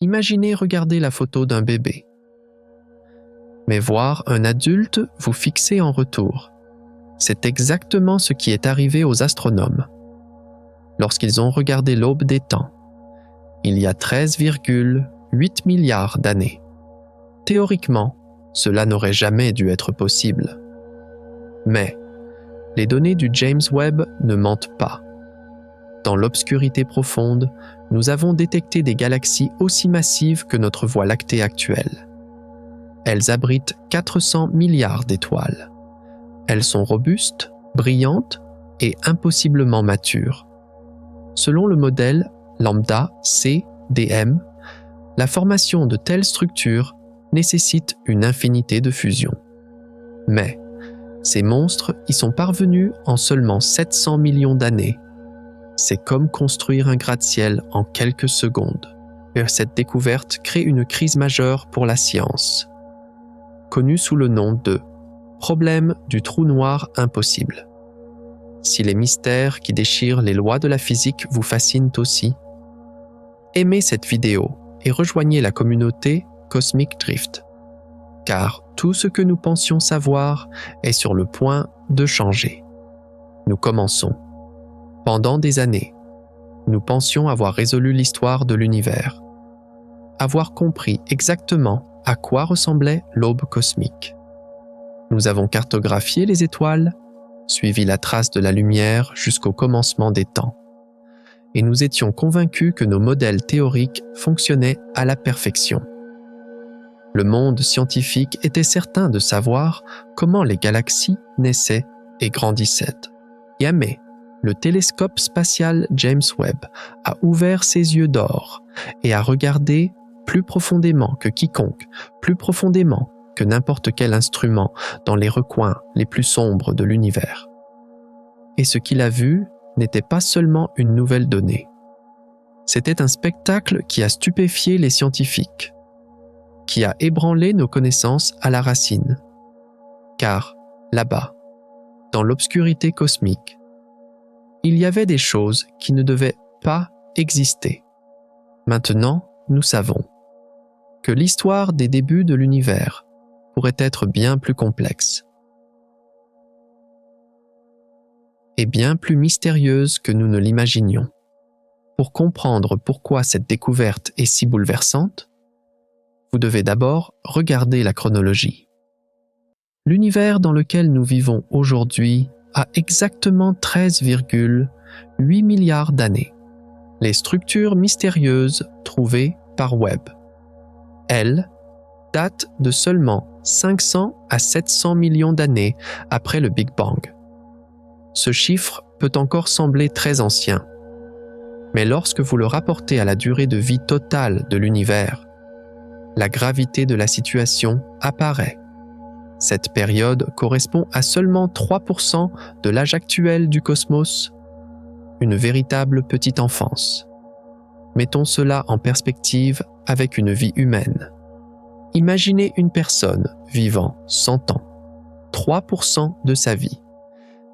Imaginez regarder la photo d'un bébé, mais voir un adulte vous fixer en retour. C'est exactement ce qui est arrivé aux astronomes. Lorsqu'ils ont regardé l'aube des temps, il y a 13,8 milliards d'années. Théoriquement, cela n'aurait jamais dû être possible. Mais les données du James Webb ne mentent pas. Dans l'obscurité profonde, nous avons détecté des galaxies aussi massives que notre Voie lactée actuelle. Elles abritent 400 milliards d'étoiles. Elles sont robustes, brillantes et impossiblement matures. Selon le modèle lambda CDM, la formation de telles structures nécessite une infinité de fusions. Mais ces monstres y sont parvenus en seulement 700 millions d'années. C'est comme construire un gratte-ciel en quelques secondes. Et cette découverte crée une crise majeure pour la science, connue sous le nom de problème du trou noir impossible. Si les mystères qui déchirent les lois de la physique vous fascinent aussi, aimez cette vidéo et rejoignez la communauté Cosmic Drift, car tout ce que nous pensions savoir est sur le point de changer. Nous commençons. Pendant des années, nous pensions avoir résolu l'histoire de l'univers, avoir compris exactement à quoi ressemblait l'aube cosmique. Nous avons cartographié les étoiles, suivi la trace de la lumière jusqu'au commencement des temps, et nous étions convaincus que nos modèles théoriques fonctionnaient à la perfection. Le monde scientifique était certain de savoir comment les galaxies naissaient et grandissaient. Jamais le télescope spatial James Webb a ouvert ses yeux d'or et a regardé plus profondément que quiconque, plus profondément que n'importe quel instrument dans les recoins les plus sombres de l'univers. Et ce qu'il a vu n'était pas seulement une nouvelle donnée. C'était un spectacle qui a stupéfié les scientifiques, qui a ébranlé nos connaissances à la racine. Car, là-bas, dans l'obscurité cosmique, il y avait des choses qui ne devaient pas exister. Maintenant, nous savons que l'histoire des débuts de l'univers pourrait être bien plus complexe et bien plus mystérieuse que nous ne l'imaginions. Pour comprendre pourquoi cette découverte est si bouleversante, vous devez d'abord regarder la chronologie. L'univers dans lequel nous vivons aujourd'hui a exactement 13,8 milliards d'années. Les structures mystérieuses trouvées par Webb, elles, datent de seulement 500 à 700 millions d'années après le Big Bang. Ce chiffre peut encore sembler très ancien, mais lorsque vous le rapportez à la durée de vie totale de l'univers, la gravité de la situation apparaît. Cette période correspond à seulement 3% de l'âge actuel du cosmos, une véritable petite enfance. Mettons cela en perspective avec une vie humaine. Imaginez une personne vivant 100 ans, 3% de sa vie.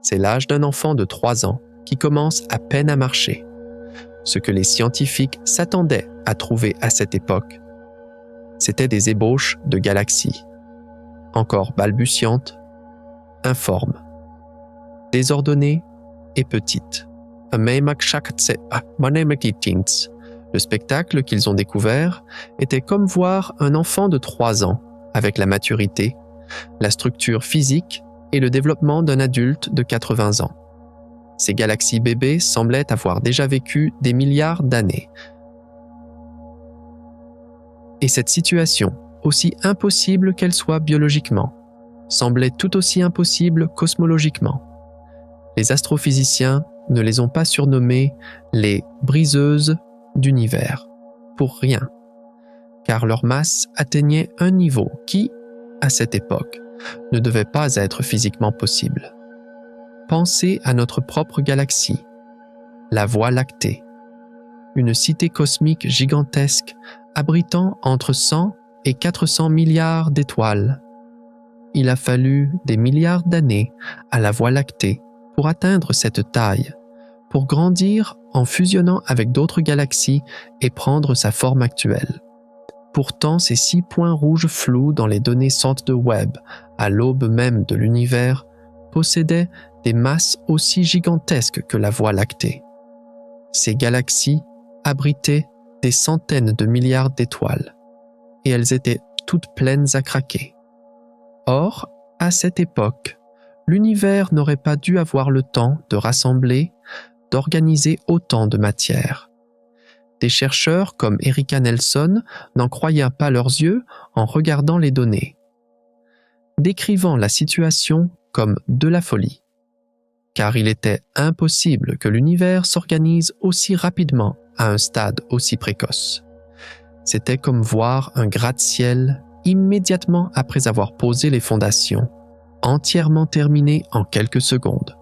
C'est l'âge d'un enfant de 3 ans qui commence à peine à marcher. Ce que les scientifiques s'attendaient à trouver à cette époque, c'était des ébauches de galaxies, encore balbutiantes, informes, désordonnées et petites. Le spectacle qu'ils ont découvert était comme voir un enfant de 3 ans avec la maturité, la structure physique et le développement d'un adulte de 80 ans. Ces galaxies bébés semblaient avoir déjà vécu des milliards d'années. Et cette situation, aussi impossible qu'elle soit biologiquement, semblait tout aussi impossible cosmologiquement. Les astrophysiciens ne les ont pas surnommées les briseuses d'univers, pour rien, car leur masse atteignait un niveau qui, à cette époque, ne devait pas être physiquement possible. Pensez à notre propre galaxie, la Voie lactée, une cité cosmique gigantesque abritant entre 100 et 400 milliards d'étoiles. Il a fallu des milliards d'années à la Voie lactée pour atteindre cette taille, pour grandir en fusionnant avec d'autres galaxies et prendre sa forme actuelle. Pourtant, ces 6 points rouges flous dans les données centres de Webb, à l'aube même de l'univers, possédaient des masses aussi gigantesques que la Voie lactée. Ces galaxies abritaient des centaines de milliards d'étoiles, et elles étaient toutes pleines à craquer. Or, à cette époque, l'univers n'aurait pas dû avoir le temps de rassembler, d'organiser autant de matière. Des chercheurs comme Erika Nelson n'en croyaient pas leurs yeux en regardant les données, décrivant la situation comme de la folie, car il était impossible que l'univers s'organise aussi rapidement à un stade aussi précoce. C'était comme voir un gratte-ciel immédiatement après avoir posé les fondations, entièrement terminé en quelques secondes,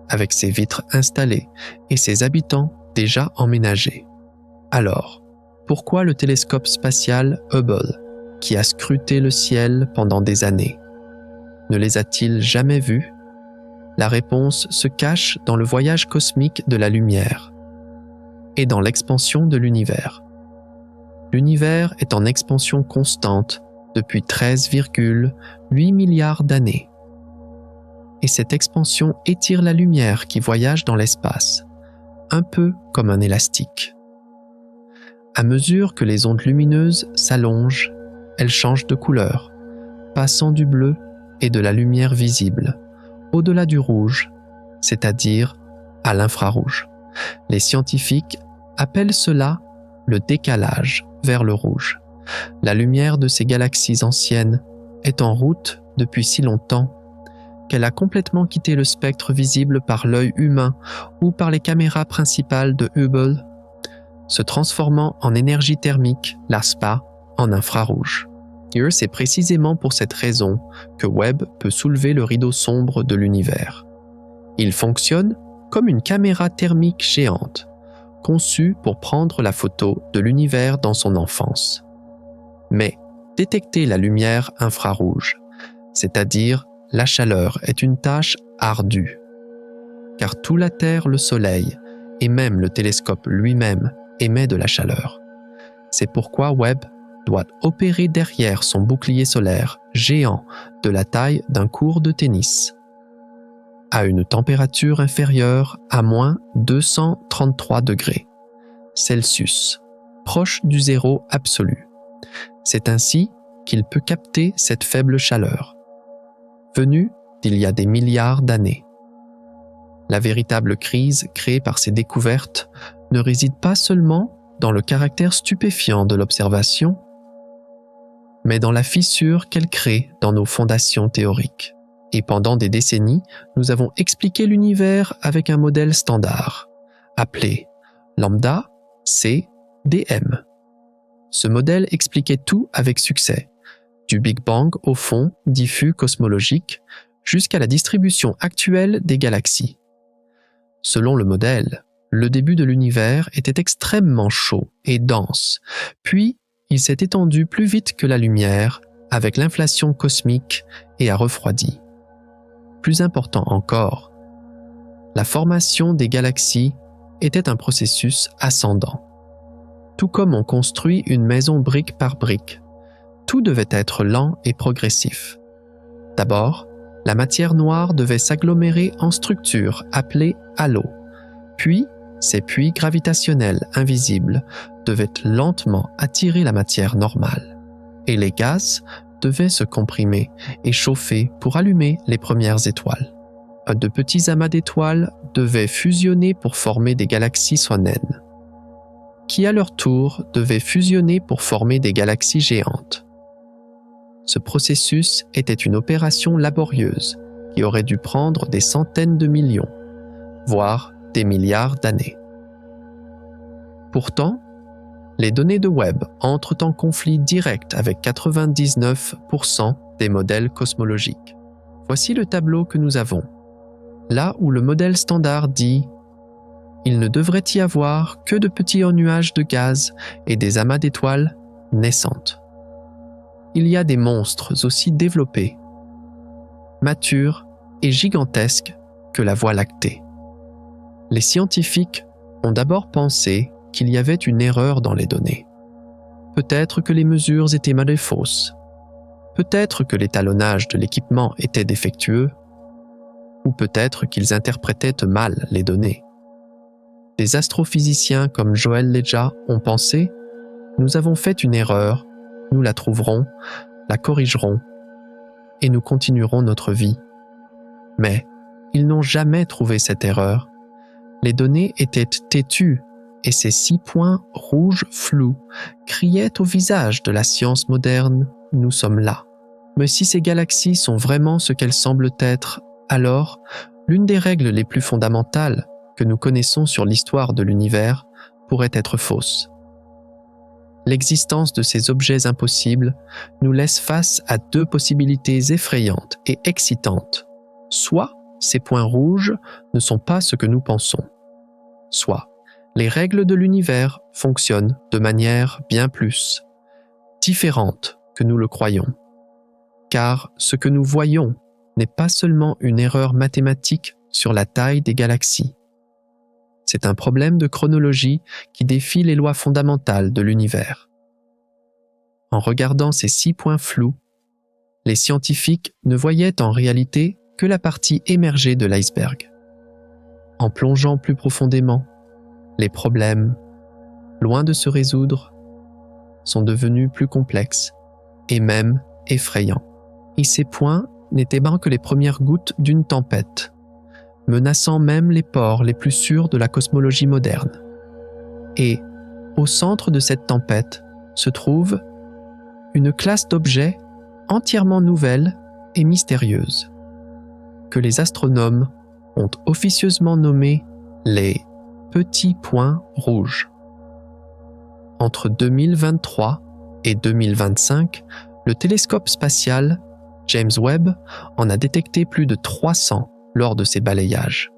avec ses vitres installées et ses habitants déjà emménagés. Alors, pourquoi le télescope spatial Hubble, qui a scruté le ciel pendant des années, ne les a-t-il jamais vus? La réponse se cache dans le voyage cosmique de la lumière et dans l'expansion de l'univers. L'univers est en expansion constante depuis 13,8 milliards d'années. Et cette expansion étire la lumière qui voyage dans l'espace, un peu comme un élastique. À mesure que les ondes lumineuses s'allongent, elles changent de couleur, passant du bleu et de la lumière visible, au-delà du rouge, c'est-à-dire à l'infrarouge. Les scientifiques appellent cela le décalage vers le rouge. La lumière de ces galaxies anciennes est en route depuis si longtemps qu'elle a complètement quitté le spectre visible par l'œil humain ou par les caméras principales de Hubble, se transformant en énergie thermique, la SPA, en infrarouge. Et c'est précisément pour cette raison que Webb peut soulever le rideau sombre de l'univers. Il fonctionne comme une caméra thermique géante, conçue pour prendre la photo de l'univers dans son enfance. Mais détecter la lumière infrarouge, c'est-à-dire la chaleur, est une tâche ardue, car tout la Terre, le Soleil et même le télescope lui-même émet de la chaleur. C'est pourquoi Webb doit opérer derrière son bouclier solaire géant de la taille d'un court de tennis, à une température inférieure à moins 233 degrés Celsius, proche du zéro absolu. C'est ainsi qu'il peut capter cette faible chaleur, venue d'il y a des milliards d'années. La véritable crise créée par ces découvertes ne réside pas seulement dans le caractère stupéfiant de l'observation, mais dans la fissure qu'elle crée dans nos fondations théoriques. Et pendant des décennies, nous avons expliqué l'univers avec un modèle standard, appelé lambda CDM. Ce modèle expliquait tout avec succès, du Big Bang au fond diffus cosmologique jusqu'à la distribution actuelle des galaxies. Selon le modèle, le début de l'univers était extrêmement chaud et dense, puis il s'est étendu plus vite que la lumière avec l'inflation cosmique et a refroidi. Plus important encore, la formation des galaxies était un processus ascendant. Tout comme on construit une maison brique par brique, tout devait être lent et progressif. D'abord, la matière noire devait s'agglomérer en structures appelées halos, puis ces puits gravitationnels invisibles devaient lentement attirer la matière normale, et les gaz devaient se comprimer et chauffer pour allumer les premières étoiles. De petits amas d'étoiles devaient fusionner pour former des galaxies naines, qui à leur tour devaient fusionner pour former des galaxies géantes. Ce processus était une opération laborieuse qui aurait dû prendre des centaines de millions, voire des milliards d'années. Pourtant, les données de Webb entrent en conflit direct avec 99% des modèles cosmologiques. Voici le tableau que nous avons. Là où le modèle standard dit « Il ne devrait y avoir que de petits nuages de gaz et des amas d'étoiles naissantes ». Il y a des monstres aussi développés, matures et gigantesques que la Voie lactée. Les scientifiques ont d'abord pensé qu'il y avait une erreur dans les données. Peut-être que les mesures étaient mal et fausses. Peut-être que l'étalonnage de l'équipement était défectueux. Ou peut-être qu'ils interprétaient mal les données. Des astrophysiciens comme Joel Leja ont pensé « Nous avons fait une erreur, nous la trouverons, la corrigerons, et nous continuerons notre vie. » Mais ils n'ont jamais trouvé cette erreur. Les données étaient têtues et ces 6 points rouges flous criaient au visage de la science moderne « Nous sommes là ». Mais si ces galaxies sont vraiment ce qu'elles semblent être, alors l'une des règles les plus fondamentales que nous connaissons sur l'histoire de l'univers pourrait être fausse. L'existence de ces objets impossibles nous laisse face à 2 possibilités effrayantes et excitantes. Soit ces points rouges ne sont pas ce que nous pensons, soit les règles de l'univers fonctionnent de manière bien plus différente que nous le croyons. Car ce que nous voyons n'est pas seulement une erreur mathématique sur la taille des galaxies. C'est un problème de chronologie qui défie les lois fondamentales de l'univers. En regardant ces 6 points flous, les scientifiques ne voyaient en réalité que la partie émergée de l'iceberg. En plongeant plus profondément, les problèmes, loin de se résoudre, sont devenus plus complexes et même effrayants. Et ces points n'étaient pas que les premières gouttes d'une tempête, menaçant même les ports les plus sûrs de la cosmologie moderne. Et, au centre de cette tempête, se trouve une classe d'objets entièrement nouvelle et mystérieuse, que les astronomes ont officieusement nommés les petits points rouges. Entre 2023 et 2025, le télescope spatial James Webb en a détecté plus de 300 lors de ses balayages.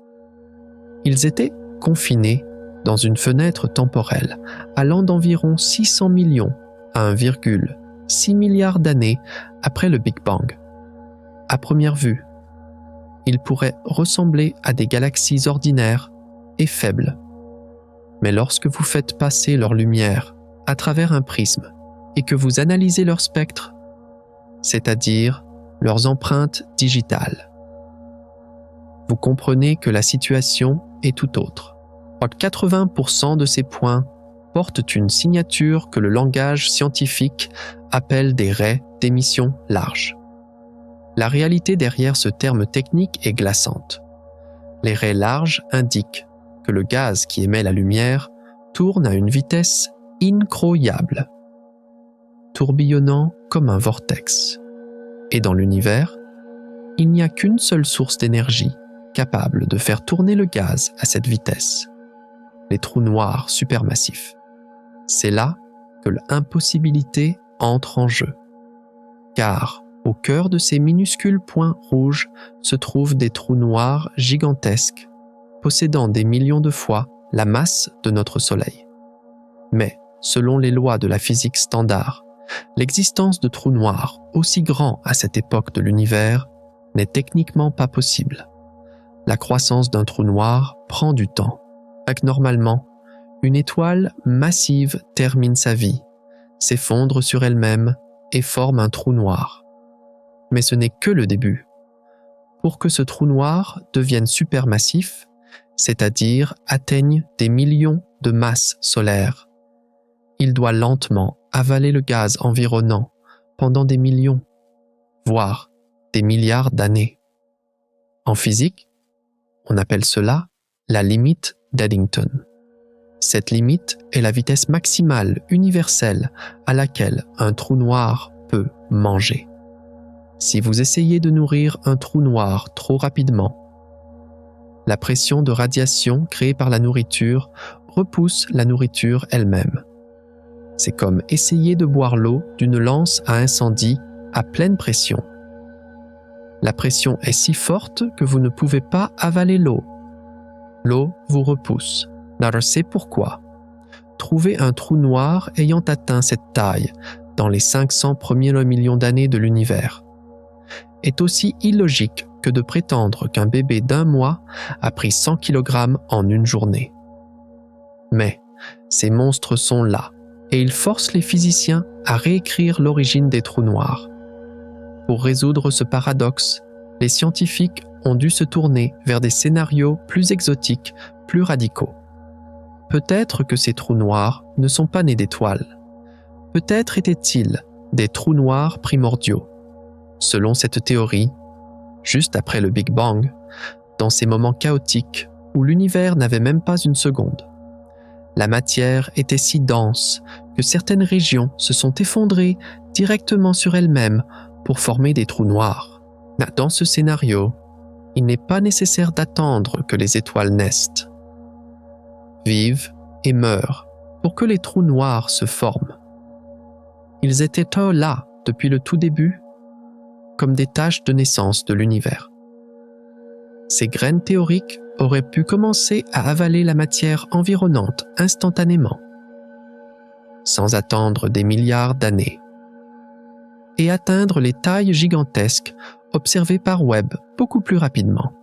Ils étaient confinés dans une fenêtre temporelle allant d'environ 600 millions à 1,6 milliard d'années après le Big Bang. À première vue, ils pourraient ressembler à des galaxies ordinaires et faibles. Mais lorsque vous faites passer leur lumière à travers un prisme et que vous analysez leur spectre, c'est-à-dire leurs empreintes digitales, vous comprenez que la situation est tout autre. 80% de ces points portent une signature que le langage scientifique appelle des raies d'émission large. La réalité derrière ce terme technique est glaçante. Les raies larges indiquent que le gaz qui émet la lumière tourne à une vitesse incroyable, tourbillonnant comme un vortex. Et dans l'univers, il n'y a qu'une seule source d'énergie capable de faire tourner le gaz à cette vitesse, les trous noirs supermassifs. C'est là que l'impossibilité entre en jeu. Car au cœur de ces minuscules points rouges se trouvent des trous noirs gigantesques, possédant des millions de fois la masse de notre Soleil. Mais, selon les lois de la physique standard, l'existence de trous noirs aussi grands à cette époque de l'univers n'est techniquement pas possible. La croissance d'un trou noir prend du temps. Normalement, une étoile massive termine sa vie, s'effondre sur elle-même et forme un trou noir. Mais ce n'est que le début. Pour que ce trou noir devienne supermassif, c'est-à-dire atteigne des millions de masses solaires, il doit lentement avaler le gaz environnant pendant des millions, voire des milliards d'années. En physique, on appelle cela la limite d'Eddington. Cette limite est la vitesse maximale universelle à laquelle un trou noir peut manger. Si vous essayez de nourrir un trou noir trop rapidement, la pression de radiation créée par la nourriture repousse la nourriture elle-même. C'est comme essayer de boire l'eau d'une lance à incendie à pleine pression. La pression est si forte que vous ne pouvez pas avaler l'eau. L'eau vous repousse. Alors c'est pourquoi trouver un trou noir ayant atteint cette taille dans les 500 premiers millions d'années de l'univers est aussi illogique que de prétendre qu'un bébé d'1 mois a pris 100 kg en une journée. Mais ces monstres sont là, et il force les physiciens à réécrire l'origine des trous noirs. Pour résoudre ce paradoxe, les scientifiques ont dû se tourner vers des scénarios plus exotiques, plus radicaux. Peut-être que ces trous noirs ne sont pas nés d'étoiles. Peut-être étaient-ils des trous noirs primordiaux. Selon cette théorie, juste après le Big Bang, dans ces moments chaotiques où l'univers n'avait même pas une seconde, la matière était si dense que certaines régions se sont effondrées directement sur elles-mêmes pour former des trous noirs. Dans ce scénario, il n'est pas nécessaire d'attendre que les étoiles naissent, vivent et meurent pour que les trous noirs se forment. Ils étaient là depuis le tout début, comme des taches de naissance de l'univers. Ces graines théoriques auraient pu commencer à avaler la matière environnante instantanément, sans attendre des milliards d'années, et atteindre les tailles gigantesques observées par Webb beaucoup plus rapidement.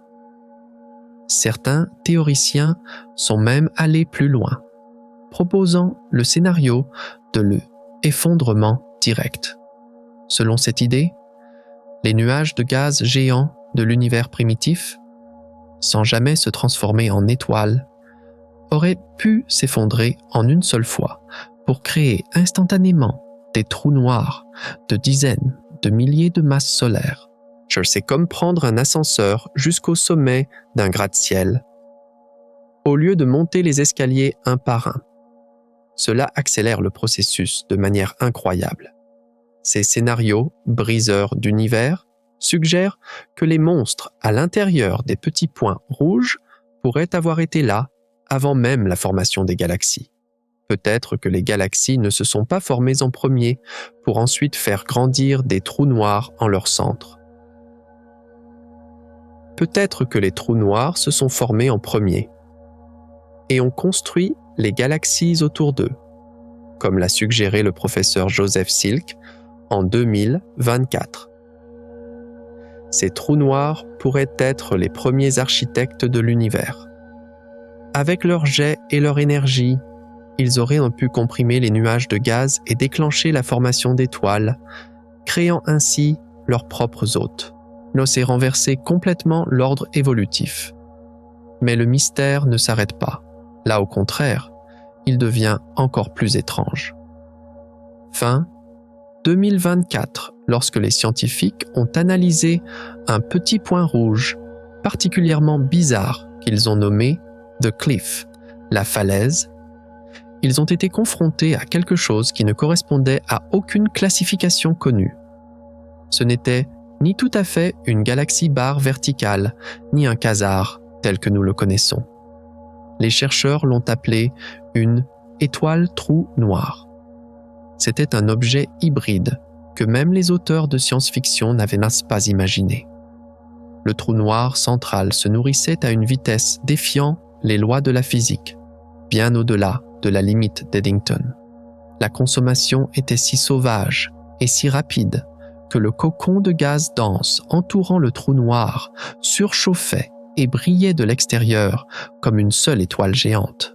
Certains théoriciens sont même allés plus loin, proposant le scénario de l'effondrement direct. Selon cette idée, les nuages de gaz géants de l'univers primitif, sans jamais se transformer en étoiles, auraient pu s'effondrer en une seule fois pour créer instantanément des trous noirs de dizaines de milliers de masses solaires. C'est comme prendre un ascenseur jusqu'au sommet d'un gratte-ciel, au lieu de monter les escaliers un par un. Cela accélère le processus de manière incroyable. Ces scénarios briseurs d'univers suggèrent que les monstres à l'intérieur des petits points rouges pourraient avoir été là avant même la formation des galaxies. Peut-être que les galaxies ne se sont pas formées en premier pour ensuite faire grandir des trous noirs en leur centre. Peut-être que les trous noirs se sont formés en premier et ont construit les galaxies autour d'eux, comme l'a suggéré le professeur Joseph Silk en 2024. Ces trous noirs pourraient être les premiers architectes de l'univers. Avec leurs jets et leur énergie, ils auraient pu comprimer les nuages de gaz et déclencher la formation d'étoiles, créant ainsi leurs propres hôtes. C'est renverser complètement l'ordre évolutif. Mais le mystère ne s'arrête pas. Là, au contraire, il devient encore plus étrange. Fin 2024, lorsque les scientifiques ont analysé un petit point rouge particulièrement bizarre qu'ils ont nommé The Cliff, la falaise, ils ont été confrontés à quelque chose qui ne correspondait à aucune classification connue. Ce n'était ni tout à fait une galaxie barre verticale, ni un quasar tel que nous le connaissons. Les chercheurs l'ont appelé une étoile trou noir. C'était un objet hybride que même les auteurs de science-fiction n'avaient pas imaginé. Le trou noir central se nourrissait à une vitesse défiant les lois de la physique, bien au-delà de la limite d'Eddington. La consommation était si sauvage et si rapide que le cocon de gaz dense entourant le trou noir surchauffait et brillait de l'extérieur comme une seule étoile géante.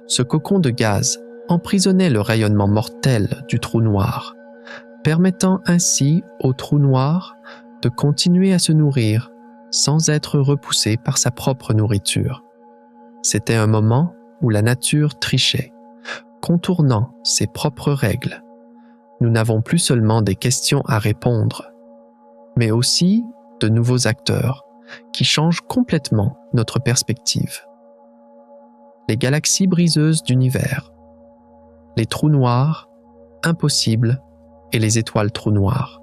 Ce cocon de gaz emprisonnait le rayonnement mortel du trou noir, permettant ainsi au trou noir de continuer à se nourrir sans être repoussé par sa propre nourriture. C'était un moment où la nature trichait, contournant ses propres règles. Nous n'avons plus seulement des questions à répondre, mais aussi de nouveaux acteurs qui changent complètement notre perspective. Les galaxies briseuses d'univers, les trous noirs, impossibles, et les étoiles trous noirs.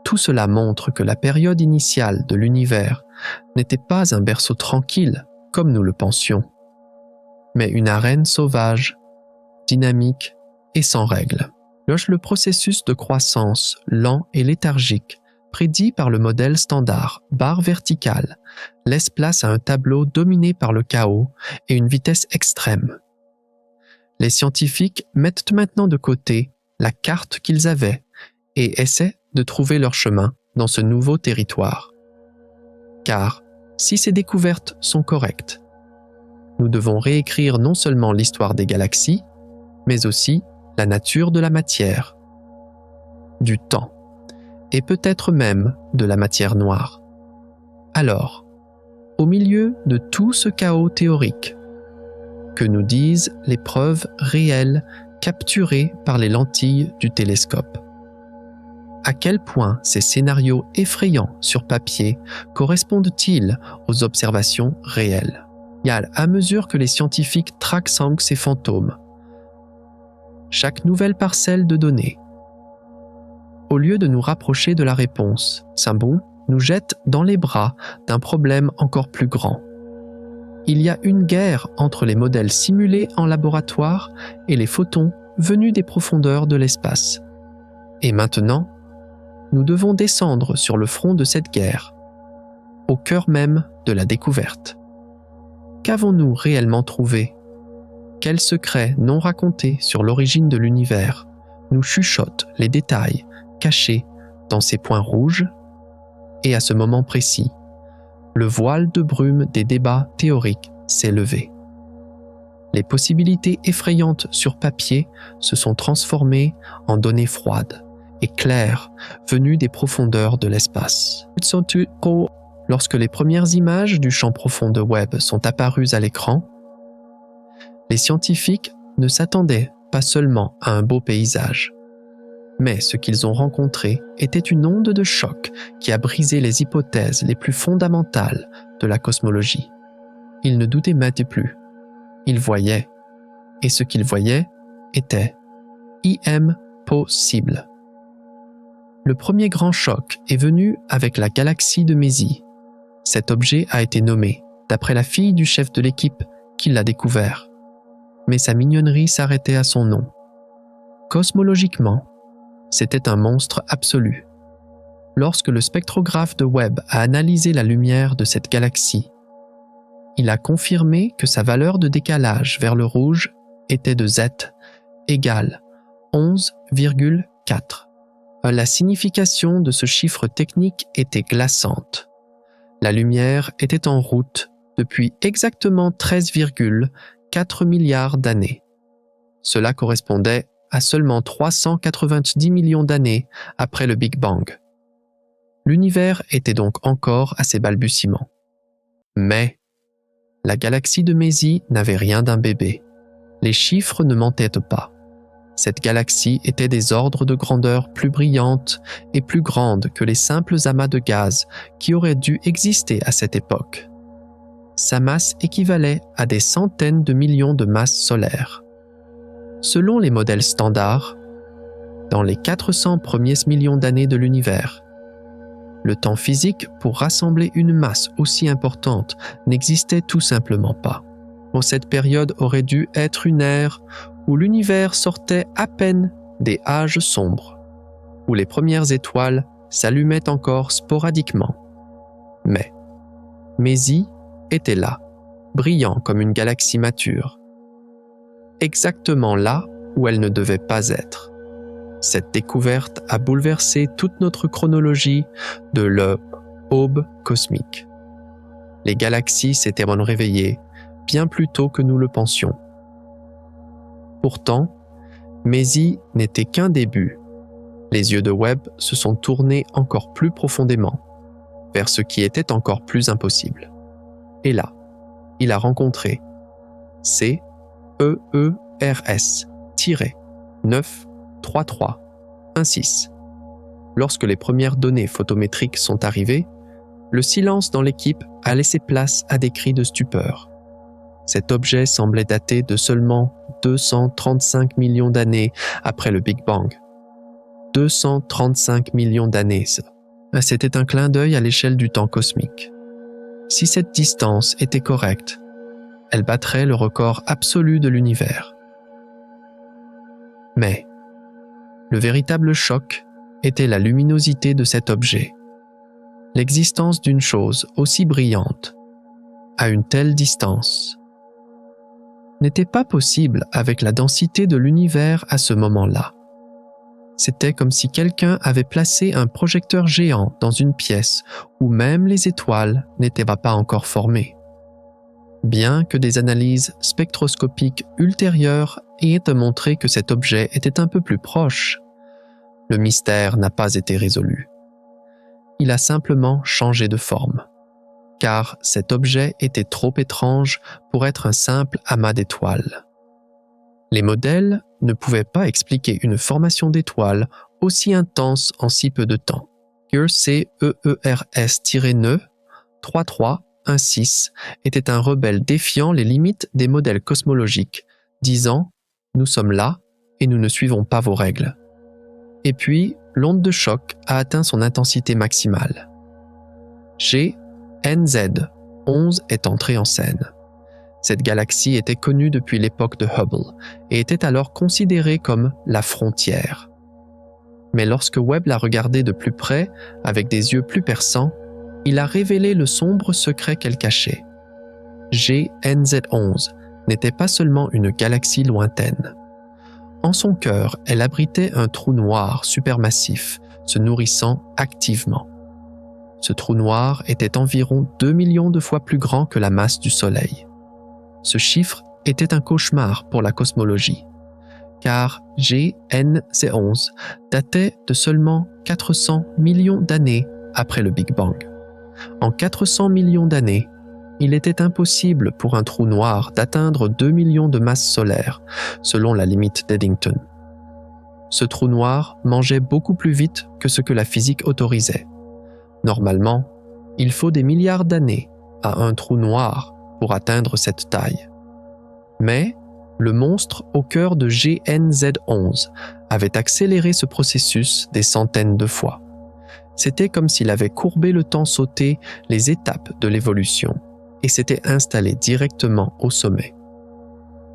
Tout cela montre que la période initiale de l'univers n'était pas un berceau tranquille comme nous le pensions, mais une arène sauvage, dynamique et sans règles. Le processus de croissance lent et léthargique prédit par le modèle standard barre verticale laisse place à un tableau dominé par le chaos et une vitesse extrême. Les scientifiques mettent maintenant de côté la carte qu'ils avaient et essaient de trouver leur chemin dans ce nouveau territoire. Car si ces découvertes sont correctes, nous devons réécrire non seulement l'histoire des galaxies, mais aussi la nature de la matière, du temps, et peut-être même de la matière noire. Alors, au milieu de tout ce chaos théorique, que nous disent les preuves réelles capturées par les lentilles du télescope? À quel point ces scénarios effrayants sur papier correspondent-ils aux observations réelles? À mesure que les scientifiques traquent ces fantômes, chaque nouvelle parcelle de données, au lieu de nous rapprocher de la réponse, Sambon nous jette dans les bras d'un problème encore plus grand. Il y a une guerre entre les modèles simulés en laboratoire et les photons venus des profondeurs de l'espace. Et maintenant, nous devons descendre sur le front de cette guerre, au cœur même de la découverte. Qu'avons-nous réellement trouvé? Quels secrets non racontés sur l'origine de l'univers nous chuchotent les détails cachés dans ces points rouges? Et à ce moment précis, le voile de brume des débats théoriques s'est levé. Les possibilités effrayantes sur papier se sont transformées en données froides et claires venues des profondeurs de l'espace. Lorsque les premières images du champ profond de Webb sont apparues à l'écran, les scientifiques ne s'attendaient pas seulement à un beau paysage, mais ce qu'ils ont rencontré était une onde de choc qui a brisé les hypothèses les plus fondamentales de la cosmologie. Ils ne doutaient même plus. Ils voyaient, et ce qu'ils voyaient était impossible. Le premier grand choc est venu avec la galaxie de Mésis. Cet objet a été nommé d'après la fille du chef de l'équipe qui l'a découvert. Mais sa mignonnerie s'arrêtait à son nom. Cosmologiquement, c'était un monstre absolu. Lorsque le spectrographe de Webb a analysé la lumière de cette galaxie, il a confirmé que sa valeur de décalage vers le rouge était de Z égale 11,4. La signification de ce chiffre technique était glaçante. La lumière était en route depuis exactement 13,4 milliards d'années. Cela correspondait à seulement 390 millions d'années après le Big Bang. L'univers était donc encore à ses balbutiements. Mais la galaxie de Mésis n'avait rien d'un bébé. Les chiffres ne mentaient pas. Cette galaxie était des ordres de grandeur plus brillantes et plus grandes que les simples amas de gaz qui auraient dû exister à cette époque. Sa masse équivalait à des centaines de millions de masses solaires. Selon les modèles standards, dans les 400 premiers millions d'années de l'univers, le temps physique pour rassembler une masse aussi importante n'existait tout simplement pas. Cette période aurait dû être une ère où l'univers sortait à peine des âges sombres, où les premières étoiles s'allumaient encore sporadiquement. Mais Mésis était là, brillant comme une galaxie mature, exactement là où elle ne devait pas être. Cette découverte a bouleversé toute notre chronologie de l'aube cosmique. Les galaxies s'étaient réveillées bien plus tôt que nous le pensions. Pourtant, Mésis n'était qu'un début. Les yeux de Webb se sont tournés encore plus profondément, vers ce qui était encore plus impossible. Et là, il a rencontré CEERS-93316. Lorsque les premières données photométriques sont arrivées, le silence dans l'équipe a laissé place à des cris de stupeur. Cet objet semblait dater de seulement 235 millions d'années après le Big Bang. 235 millions d'années, ça. C'était un clin d'œil à l'échelle du temps cosmique. Si cette distance était correcte, elle battrait le record absolu de l'univers. Mais le véritable choc était la luminosité de cet objet. L'existence d'une chose aussi brillante, à une telle distance, n'était pas possible avec la densité de l'univers à ce moment-là. C'était comme si quelqu'un avait placé un projecteur géant dans une pièce où même les étoiles n'étaient pas encore formées. Bien que des analyses spectroscopiques ultérieures et de montrer que cet objet était un peu plus proche. Le mystère n'a pas été résolu. Il a simplement changé de forme, car cet objet était trop étrange pour être un simple amas d'étoiles. Les modèles ne pouvaient pas expliquer une formation d'étoiles aussi intense en si peu de temps. CEERS-9 3316 était un rebelle défiant les limites des modèles cosmologiques, disant « Nous sommes là et nous ne suivons pas vos règles ». Et puis, l'onde de choc a atteint son intensité maximale. GNZ11 est entré en scène. Cette galaxie était connue depuis l'époque de Hubble et était alors considérée comme la frontière. Mais lorsque Webb l'a regardée de plus près, avec des yeux plus perçants, il a révélé le sombre secret qu'elle cachait. GNZ11 n'était pas seulement une galaxie lointaine. En son cœur, elle abritait un trou noir supermassif, se nourrissant activement. Ce trou noir était environ 2 millions de fois plus grand que la masse du Soleil. Ce chiffre était un cauchemar pour la cosmologie, car GNZ11 datait de seulement 400 millions d'années après le Big Bang. En 400 millions d'années, il était impossible pour un trou noir d'atteindre 2 millions de masses solaires, selon la limite d'Eddington. Ce trou noir mangeait beaucoup plus vite que ce que la physique autorisait. Normalement, il faut des milliards d'années à un trou noir pour atteindre cette taille. Mais le monstre au cœur de GNZ11 avait accéléré ce processus des centaines de fois. C'était comme s'il avait courbé le temps sauté les étapes de l'évolution et s'était installé directement au sommet.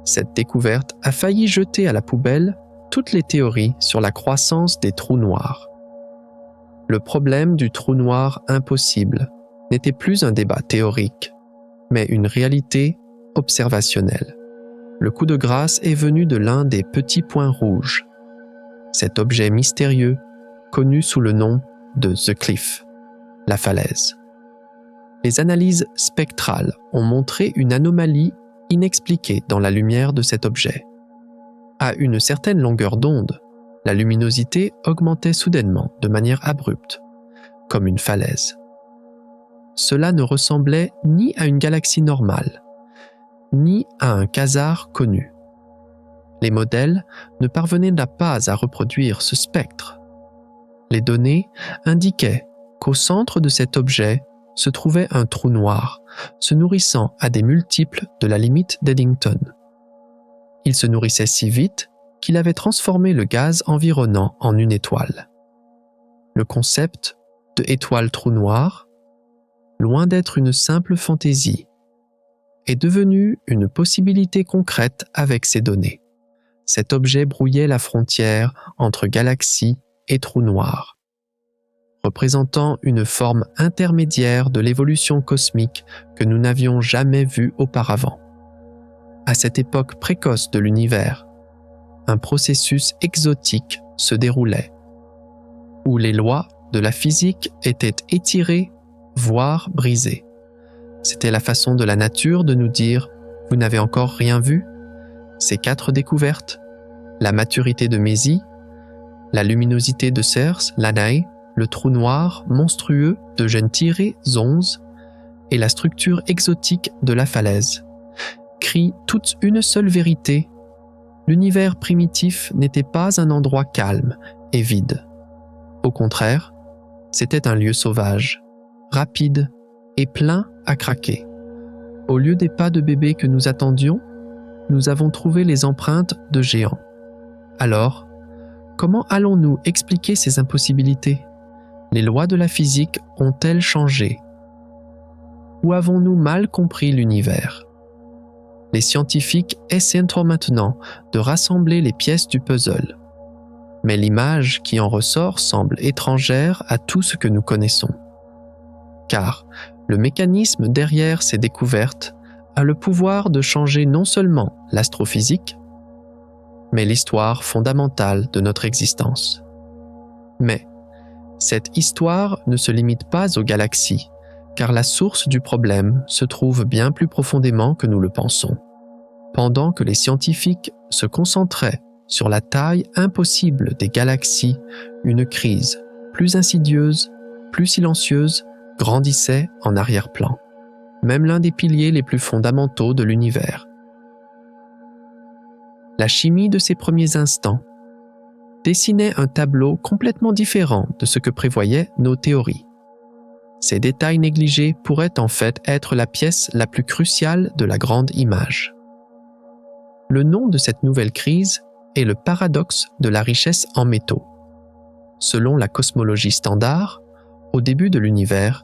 Cette découverte a failli jeter à la poubelle toutes les théories sur la croissance des trous noirs. Le problème du trou noir impossible n'était plus un débat théorique, mais une réalité observationnelle. Le coup de grâce est venu de l'un des petits points rouges, cet objet mystérieux connu sous le nom de The Cliff, la falaise. Les analyses spectrales ont montré une anomalie inexpliquée dans la lumière de cet objet. À une certaine longueur d'onde, la luminosité augmentait soudainement de manière abrupte, comme une falaise. Cela ne ressemblait ni à une galaxie normale, ni à un quasar connu. Les modèles ne parvenaient pas à reproduire ce spectre. Les données indiquaient qu'au centre de cet objet se trouvait un trou noir, se nourrissant à des multiples de la limite d'Eddington. Il se nourrissait si vite qu'il avait transformé le gaz environnant en une étoile. Le concept de étoile trou noir, loin d'être une simple fantaisie, est devenu une possibilité concrète avec ces données. Cet objet brouillait la frontière entre galaxie et trou noir, représentant une forme intermédiaire de l'évolution cosmique que nous n'avions jamais vue auparavant. À cette époque précoce de l'univers, un processus exotique se déroulait, où les lois de la physique étaient étirées, voire brisées. C'était la façon de la nature de nous dire « Vous n'avez encore rien vu ?» Ces 4 découvertes, la maturité de Mésis, la luminosité de Cers, Lanae, le trou noir monstrueux de Gentire, Zonz, et la structure exotique de la falaise, crient toute une seule vérité. L'univers primitif n'était pas un endroit calme et vide. Au contraire, c'était un lieu sauvage, rapide et plein à craquer. Au lieu des pas de bébé que nous attendions, nous avons trouvé les empreintes de géants. Alors, comment allons-nous expliquer ces impossibilités? Les lois de la physique ont-elles changé? Ou avons-nous mal compris l'univers? Les scientifiques essaient maintenant de rassembler les pièces du puzzle, mais l'image qui en ressort semble étrangère à tout ce que nous connaissons. Car le mécanisme derrière ces découvertes a le pouvoir de changer non seulement l'astrophysique, mais l'histoire fondamentale de notre existence. Mais cette histoire ne se limite pas aux galaxies, car la source du problème se trouve bien plus profondément que nous le pensons. Pendant que les scientifiques se concentraient sur la taille impossible des galaxies, une crise plus insidieuse, plus silencieuse, grandissait en arrière-plan, même l'un des piliers les plus fondamentaux de l'univers. La chimie de ces premiers instants dessinait un tableau complètement différent de ce que prévoyaient nos théories. Ces détails négligés pourraient en fait être la pièce la plus cruciale de la grande image. Le nom de cette nouvelle crise est le paradoxe de la richesse en métaux. Selon la cosmologie standard, au début de l'univers,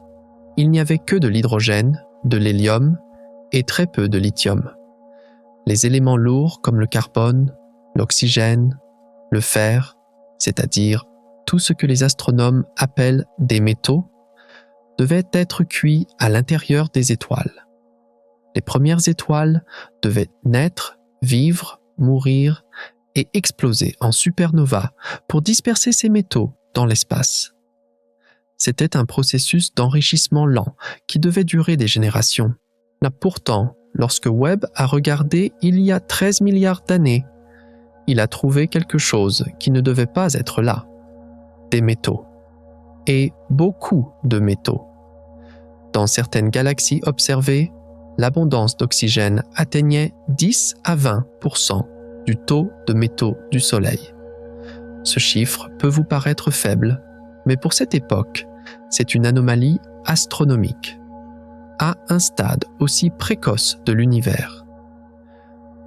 il n'y avait que de l'hydrogène, de l'hélium et très peu de lithium. Les éléments lourds comme le carbone, l'oxygène, le fer, c'est-à-dire tout ce que les astronomes appellent des métaux, devaient être cuits à l'intérieur des étoiles. Les premières étoiles devaient naître, vivre, mourir et exploser en supernova pour disperser ces métaux dans l'espace. C'était un processus d'enrichissement lent qui devait durer des générations. Pourtant, lorsque Webb a regardé il y a 13 milliards d'années, il a trouvé quelque chose qui ne devait pas être là. Des métaux. Et beaucoup de métaux. Dans certaines galaxies observées, l'abondance d'oxygène atteignait 10 à 20% du taux de métaux du Soleil. Ce chiffre peut vous paraître faible, mais pour cette époque, c'est une anomalie astronomique, à un stade aussi précoce de l'univers.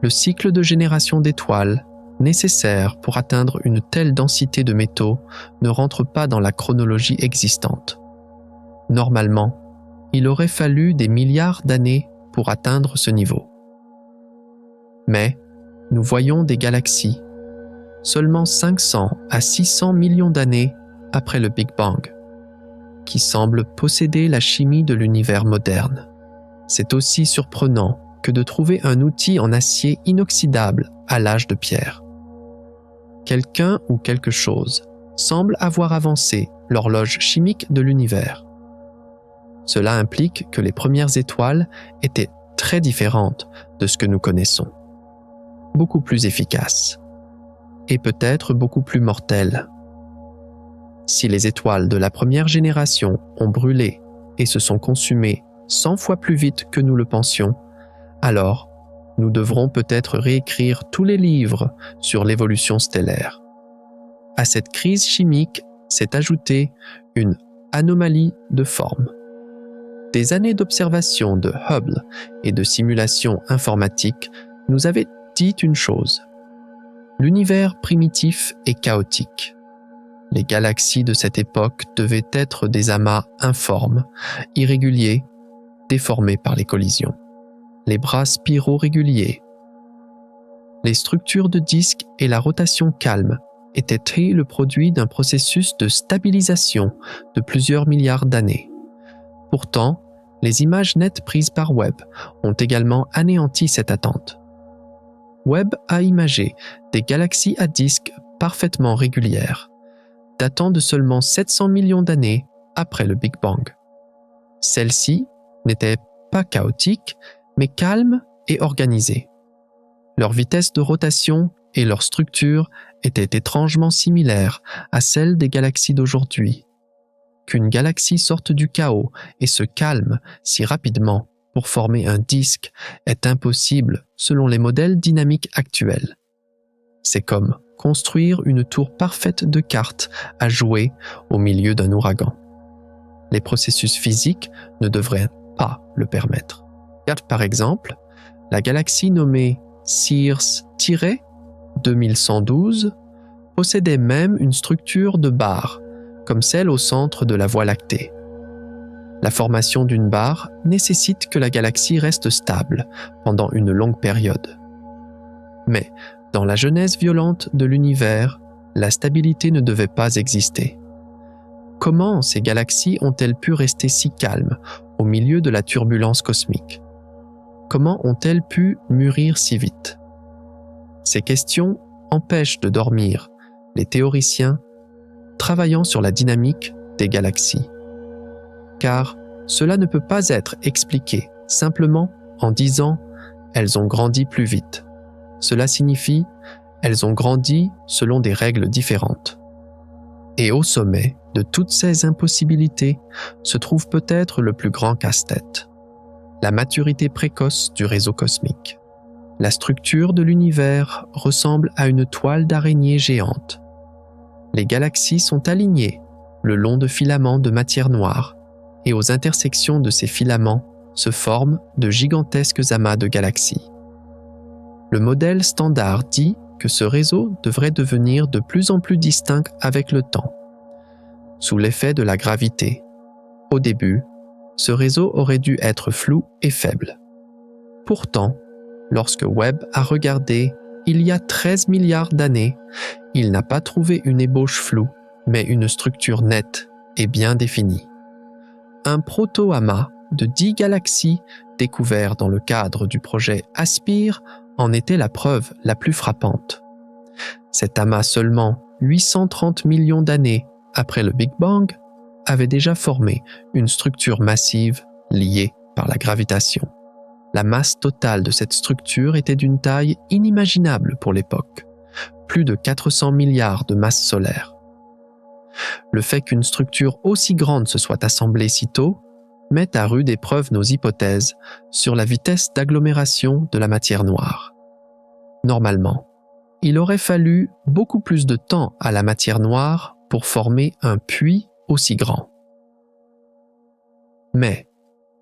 Le cycle de génération d'étoiles, nécessaire pour atteindre une telle densité de métaux, ne rentre pas dans la chronologie existante. Normalement, il aurait fallu des milliards d'années pour atteindre ce niveau. Mais nous voyons des galaxies, seulement 500 à 600 millions d'années après le Big Bang, qui semblent posséder la chimie de l'univers moderne. C'est aussi surprenant que de trouver un outil en acier inoxydable à l'âge de pierre. Quelqu'un ou quelque chose semble avoir avancé l'horloge chimique de l'univers. Cela implique que les premières étoiles étaient très différentes de ce que nous connaissons, beaucoup plus efficaces, et peut-être beaucoup plus mortelles. Si les étoiles de la première génération ont brûlé et se sont consumées 100 fois plus vite que nous le pensions, alors nous devrons peut-être réécrire tous les livres sur l'évolution stellaire. À cette crise chimique s'est ajoutée une anomalie de forme. Des années d'observation de Hubble et de simulations informatiques nous avaient dit une chose. L'univers primitif est chaotique. Les galaxies de cette époque devaient être des amas informes, irréguliers, déformés par les collisions. Les bras spiraux réguliers. Les structures de disques et la rotation calme étaient le produit d'un processus de stabilisation de plusieurs milliards d'années. Pourtant, les images nettes prises par Webb ont également anéanti cette attente. Webb a imagé des galaxies à disques parfaitement régulières, datant de seulement 700 millions d'années après le Big Bang. Celles-ci n'étaient pas chaotiques, mais calmes et organisées. Leur vitesse de rotation et leur structure étaient étrangement similaires à celles des galaxies d'aujourd'hui. Qu'une galaxie sorte du chaos et se calme si rapidement pour former un disque est impossible selon les modèles dynamiques actuels. C'est comme construire une tour parfaite de cartes à jouer au milieu d'un ouragan. Les processus physiques ne devraient pas le permettre. Regarde par exemple la galaxie nommée Sears-2112 possédait même une structure de barre, comme celle au centre de la Voie lactée. La formation d'une barre nécessite que la galaxie reste stable pendant une longue période. Mais dans la genèse violente de l'univers, la stabilité ne devait pas exister. Comment ces galaxies ont-elles pu rester si calmes au milieu de la turbulence cosmique? Comment ont-elles pu mûrir si vite? Ces questions empêchent de dormir les théoriciens travaillant sur la dynamique des galaxies. Car cela ne peut pas être expliqué simplement en disant elles ont grandi plus vite. Cela signifie elles ont grandi selon des règles différentes. Et au sommet de toutes ces impossibilités se trouve peut-être le plus grand casse-tête, la maturité précoce du réseau cosmique. La structure de l'univers ressemble à une toile d'araignée géante. Les galaxies sont alignées le long de filaments de matière noire, et aux intersections de ces filaments se forment de gigantesques amas de galaxies. Le modèle standard dit que ce réseau devrait devenir de plus en plus distinct avec le temps. Sous l'effet de la gravité, au début, ce réseau aurait dû être flou et faible. Pourtant, lorsque Webb a regardé il y a 13 milliards d'années, il n'a pas trouvé une ébauche floue, mais une structure nette et bien définie. Un proto-amas de 10 galaxies découvert dans le cadre du projet Aspire en était la preuve la plus frappante. Cet amas seulement 830 millions d'années après le Big Bang avait déjà formé une structure massive liée par la gravitation. La masse totale de cette structure était d'une taille inimaginable pour l'époque, plus de 400 milliards de masses solaires. Le fait qu'une structure aussi grande se soit assemblée si tôt met à rude épreuve nos hypothèses sur la vitesse d'agglomération de la matière noire. Normalement, il aurait fallu beaucoup plus de temps à la matière noire pour former un puits aussi grand. Mais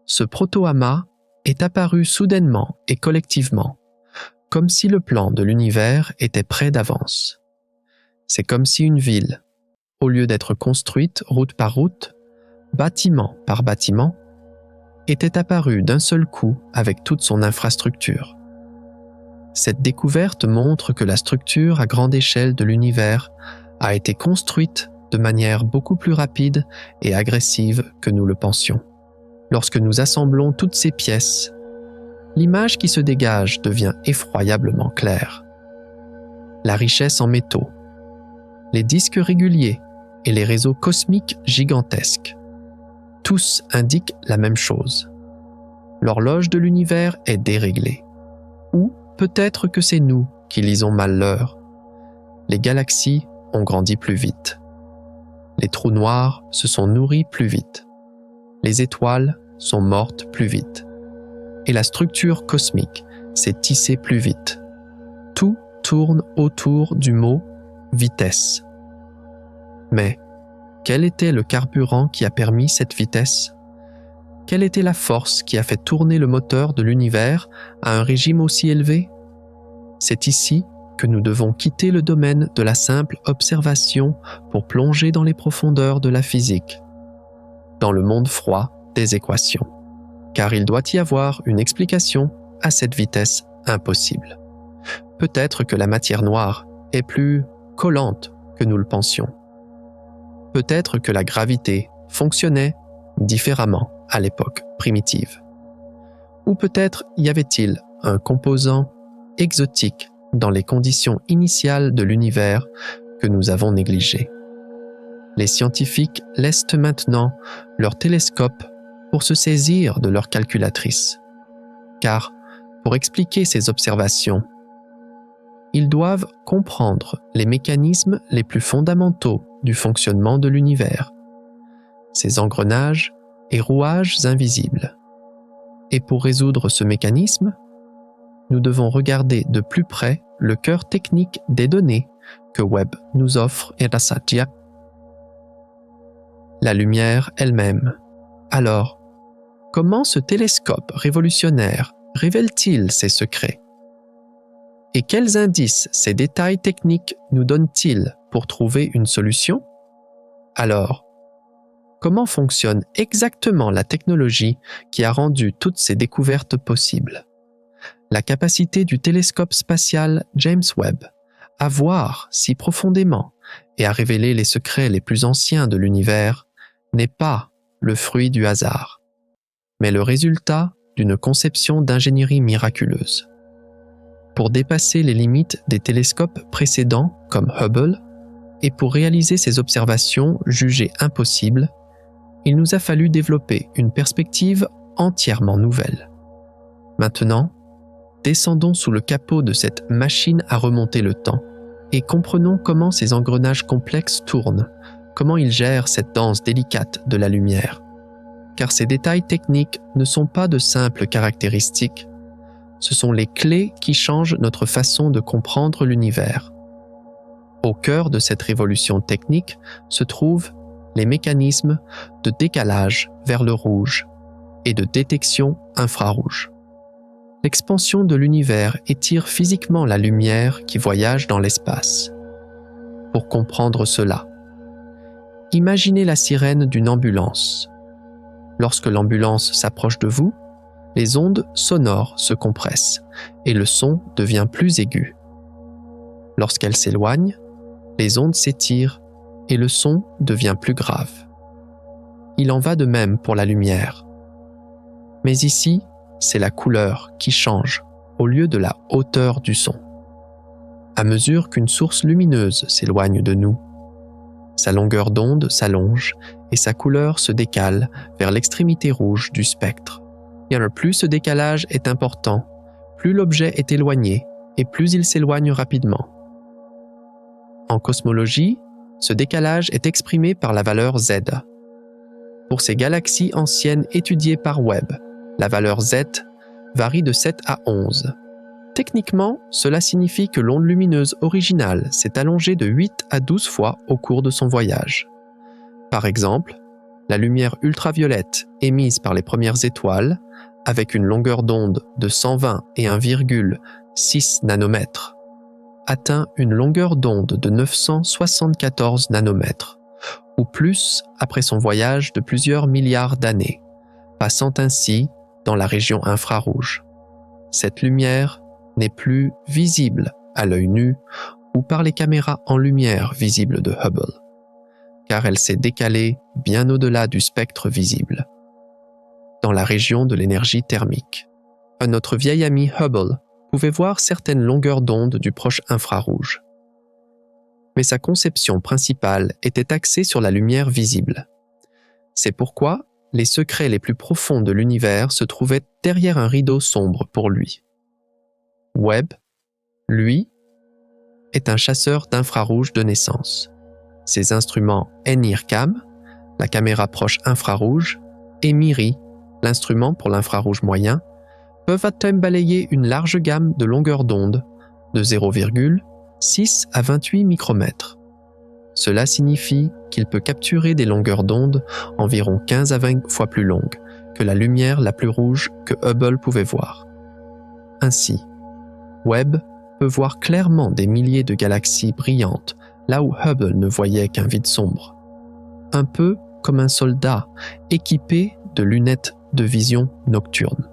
ce proto-amas est apparu soudainement et collectivement, comme si le plan de l'univers était prêt d'avance. C'est comme si une ville, au lieu d'être construite route par route, bâtiment par bâtiment, était apparue d'un seul coup avec toute son infrastructure. Cette découverte montre que la structure à grande échelle de l'univers a été construite de manière beaucoup plus rapide et agressive que nous le pensions. Lorsque nous assemblons toutes ces pièces, l'image qui se dégage devient effroyablement claire. La richesse en métaux, les disques réguliers et les réseaux cosmiques gigantesques, tous indiquent la même chose. L'horloge de l'univers est déréglée. Ou peut-être que c'est nous qui lisons mal l'heure. Les galaxies ont grandi plus vite. Les trous noirs se sont nourris plus vite. Les étoiles sont mortes plus vite. Et la structure cosmique s'est tissée plus vite. Tout tourne autour du mot « vitesse ». Mais quel était le carburant qui a permis cette vitesse? Quelle était la force qui a fait tourner le moteur de l'univers à un régime aussi élevé? C'est ici que nous devons quitter le domaine de la simple observation pour plonger dans les profondeurs de la physique, dans le monde froid des équations, car il doit y avoir une explication à cette vitesse impossible. Peut-être que la matière noire est plus collante que nous le pensions. Peut-être que la gravité fonctionnait différemment à l'époque primitive. Ou peut-être y avait-il un composant exotique dans les conditions initiales de l'univers que nous avons négligé. Les scientifiques laissent maintenant leur télescope pour se saisir de leur calculatrice. Car, pour expliquer ces observations, ils doivent comprendre les mécanismes les plus fondamentaux du fonctionnement de l'univers, ses engrenages et rouages invisibles. Et pour résoudre ce mécanisme, nous devons regarder de plus près le cœur technique des données que Webb nous offre et Satya. La lumière elle-même. Alors, comment ce télescope révolutionnaire révèle-t-il ses secrets? Et quels indices ces détails techniques nous donnent-ils pour trouver une solution? Alors, comment fonctionne exactement la technologie qui a rendu toutes ces découvertes possibles? La capacité du télescope spatial James Webb à voir si profondément et à révéler les secrets les plus anciens de l'univers n'est pas le fruit du hasard, mais le résultat d'une conception d'ingénierie miraculeuse. Pour dépasser les limites des télescopes précédents comme Hubble et pour réaliser ces observations jugées impossibles, il nous a fallu développer une perspective entièrement nouvelle. Maintenant, Descendons sous le capot de cette machine à remonter le temps et comprenons comment ces engrenages complexes tournent, comment ils gèrent cette danse délicate de la lumière. Car ces détails techniques ne sont pas de simples caractéristiques, ce sont les clés qui changent notre façon de comprendre l'univers. Au cœur de cette révolution technique se trouvent les mécanismes de décalage vers le rouge et de détection infrarouge. L'expansion de l'univers étire physiquement la lumière qui voyage dans l'espace. Pour comprendre cela, imaginez la sirène d'une ambulance. Lorsque l'ambulance s'approche de vous, les ondes sonores se compressent et le son devient plus aigu. Lorsqu'elle s'éloigne, les ondes s'étirent et le son devient plus grave. Il en va de même pour la lumière. Mais ici, c'est la couleur qui change au lieu de la hauteur du son. À mesure qu'une source lumineuse s'éloigne de nous, sa longueur d'onde s'allonge et sa couleur se décale vers l'extrémité rouge du spectre. Plus ce décalage est important, plus l'objet est éloigné et plus il s'éloigne rapidement. En cosmologie, ce décalage est exprimé par la valeur Z. Pour ces galaxies anciennes étudiées par Webb, la valeur Z varie de 7 à 11. Techniquement, cela signifie que l'onde lumineuse originale s'est allongée de 8 à 12 fois au cours de son voyage. Par exemple, la lumière ultraviolette émise par les premières étoiles, avec une longueur d'onde de 120 et 1,6 nanomètres, atteint une longueur d'onde de 974 nanomètres, ou plus après son voyage de plusieurs milliards d'années, passant ainsi dans la région infrarouge. Cette lumière n'est plus visible à l'œil nu ou par les caméras en lumière visibles de Hubble, car elle s'est décalée bien au-delà du spectre visible, dans la région de l'énergie thermique. Notre vieil ami Hubble pouvait voir certaines longueurs d'onde du proche infrarouge. Mais sa conception principale était axée sur la lumière visible. C'est pourquoi les secrets les plus profonds de l'univers se trouvaient derrière un rideau sombre pour lui. Webb, lui, est un chasseur d'infrarouge de naissance. Ses instruments NIRCam, la caméra proche infrarouge, et MIRI, l'instrument pour l'infrarouge moyen, peuvent atteindre balayer une large gamme de longueurs d'onde de 0,6 à 28 micromètres. Cela signifie qu'il peut capturer des longueurs d'onde environ 15 à 20 fois plus longues que la lumière la plus rouge que Hubble pouvait voir. Ainsi, Webb peut voir clairement des milliers de galaxies brillantes là où Hubble ne voyait qu'un vide sombre. Un peu comme un soldat équipé de lunettes de vision nocturne.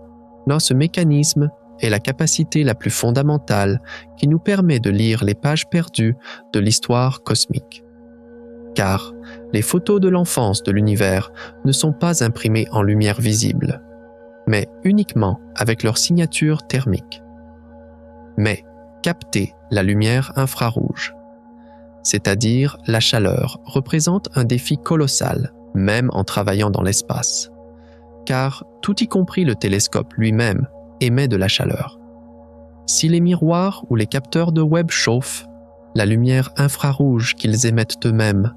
Ce mécanisme est la capacité la plus fondamentale qui nous permet de lire les pages perdues de l'histoire cosmique. Car les photos de l'enfance de l'univers ne sont pas imprimées en lumière visible, mais uniquement avec leur signature thermique. Mais capter la lumière infrarouge, c'est-à-dire la chaleur, représente un défi colossal, même en travaillant dans l'espace. Car tout y compris le télescope lui-même émet de la chaleur. Si les miroirs ou les capteurs de Webb chauffent, la lumière infrarouge qu'ils émettent eux-mêmes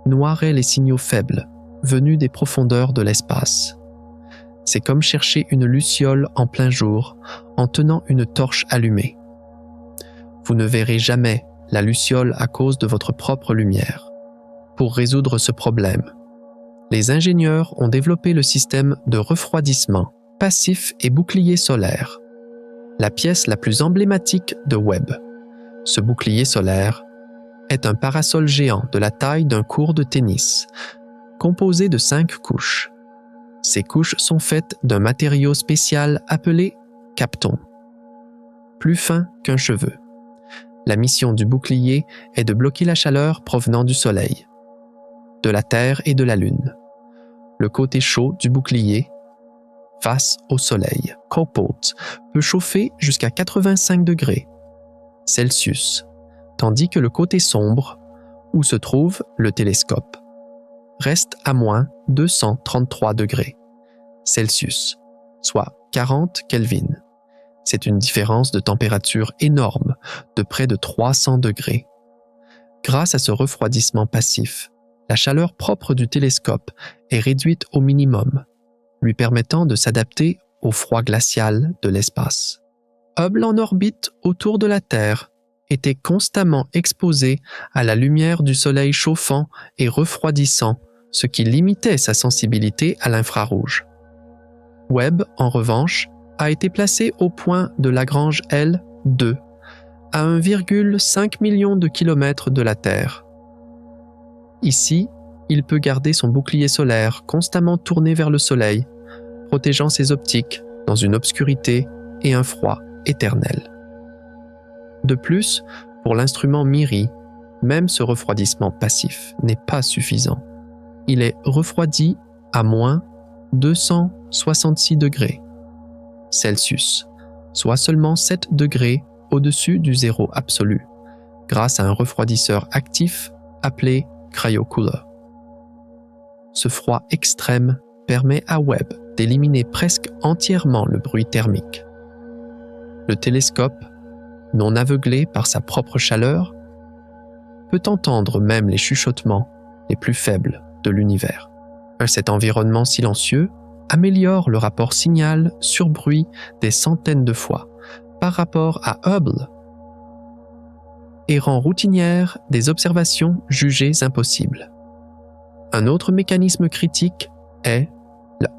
noirait les signaux faibles venus des profondeurs de l'espace. C'est comme chercher une luciole en plein jour en tenant une torche allumée. Vous ne verrez jamais la luciole à cause de votre propre lumière. Pour résoudre ce problème, les ingénieurs ont développé le système de refroidissement passif et bouclier solaire, la pièce la plus emblématique de Webb. Ce bouclier solaire est un parasol géant de la taille d'un court de tennis, composé de 5 couches. Ces couches sont faites d'un matériau spécial appelé kapton, plus fin qu'un cheveu. La mission du bouclier est de bloquer la chaleur provenant du Soleil, de la Terre et de la Lune. Le côté chaud du bouclier, face au Soleil, copote, peut chauffer jusqu'à 85 degrés Celsius, tandis que le côté sombre, où se trouve le télescope, reste à moins 233 degrés Celsius, soit 40 Kelvin. C'est une différence de température énorme, de près de 300 degrés. Grâce à ce refroidissement passif, la chaleur propre du télescope est réduite au minimum, lui permettant de s'adapter au froid glacial de l'espace. Hubble en orbite autour de la Terre était constamment exposé à la lumière du Soleil chauffant et refroidissant, ce qui limitait sa sensibilité à l'infrarouge. Webb, en revanche, a été placé au point de Lagrange L2, à 1,5 million de kilomètres de la Terre. Ici, il peut garder son bouclier solaire constamment tourné vers le Soleil, protégeant ses optiques dans une obscurité et un froid éternel. De plus, pour l'instrument MIRI, même ce refroidissement passif n'est pas suffisant. Il est refroidi à moins 266 degrés Celsius, soit seulement 7 degrés au-dessus du zéro absolu, grâce à un refroidisseur actif appelé cryocooler. Ce froid extrême permet à Webb d'éliminer presque entièrement le bruit thermique. Le télescope, non aveuglé par sa propre chaleur, peut entendre même les chuchotements les plus faibles de l'univers. Cet environnement silencieux améliore le rapport signal sur bruit des centaines de fois par rapport à Hubble et rend routinière des observations jugées impossibles. Un autre mécanisme critique est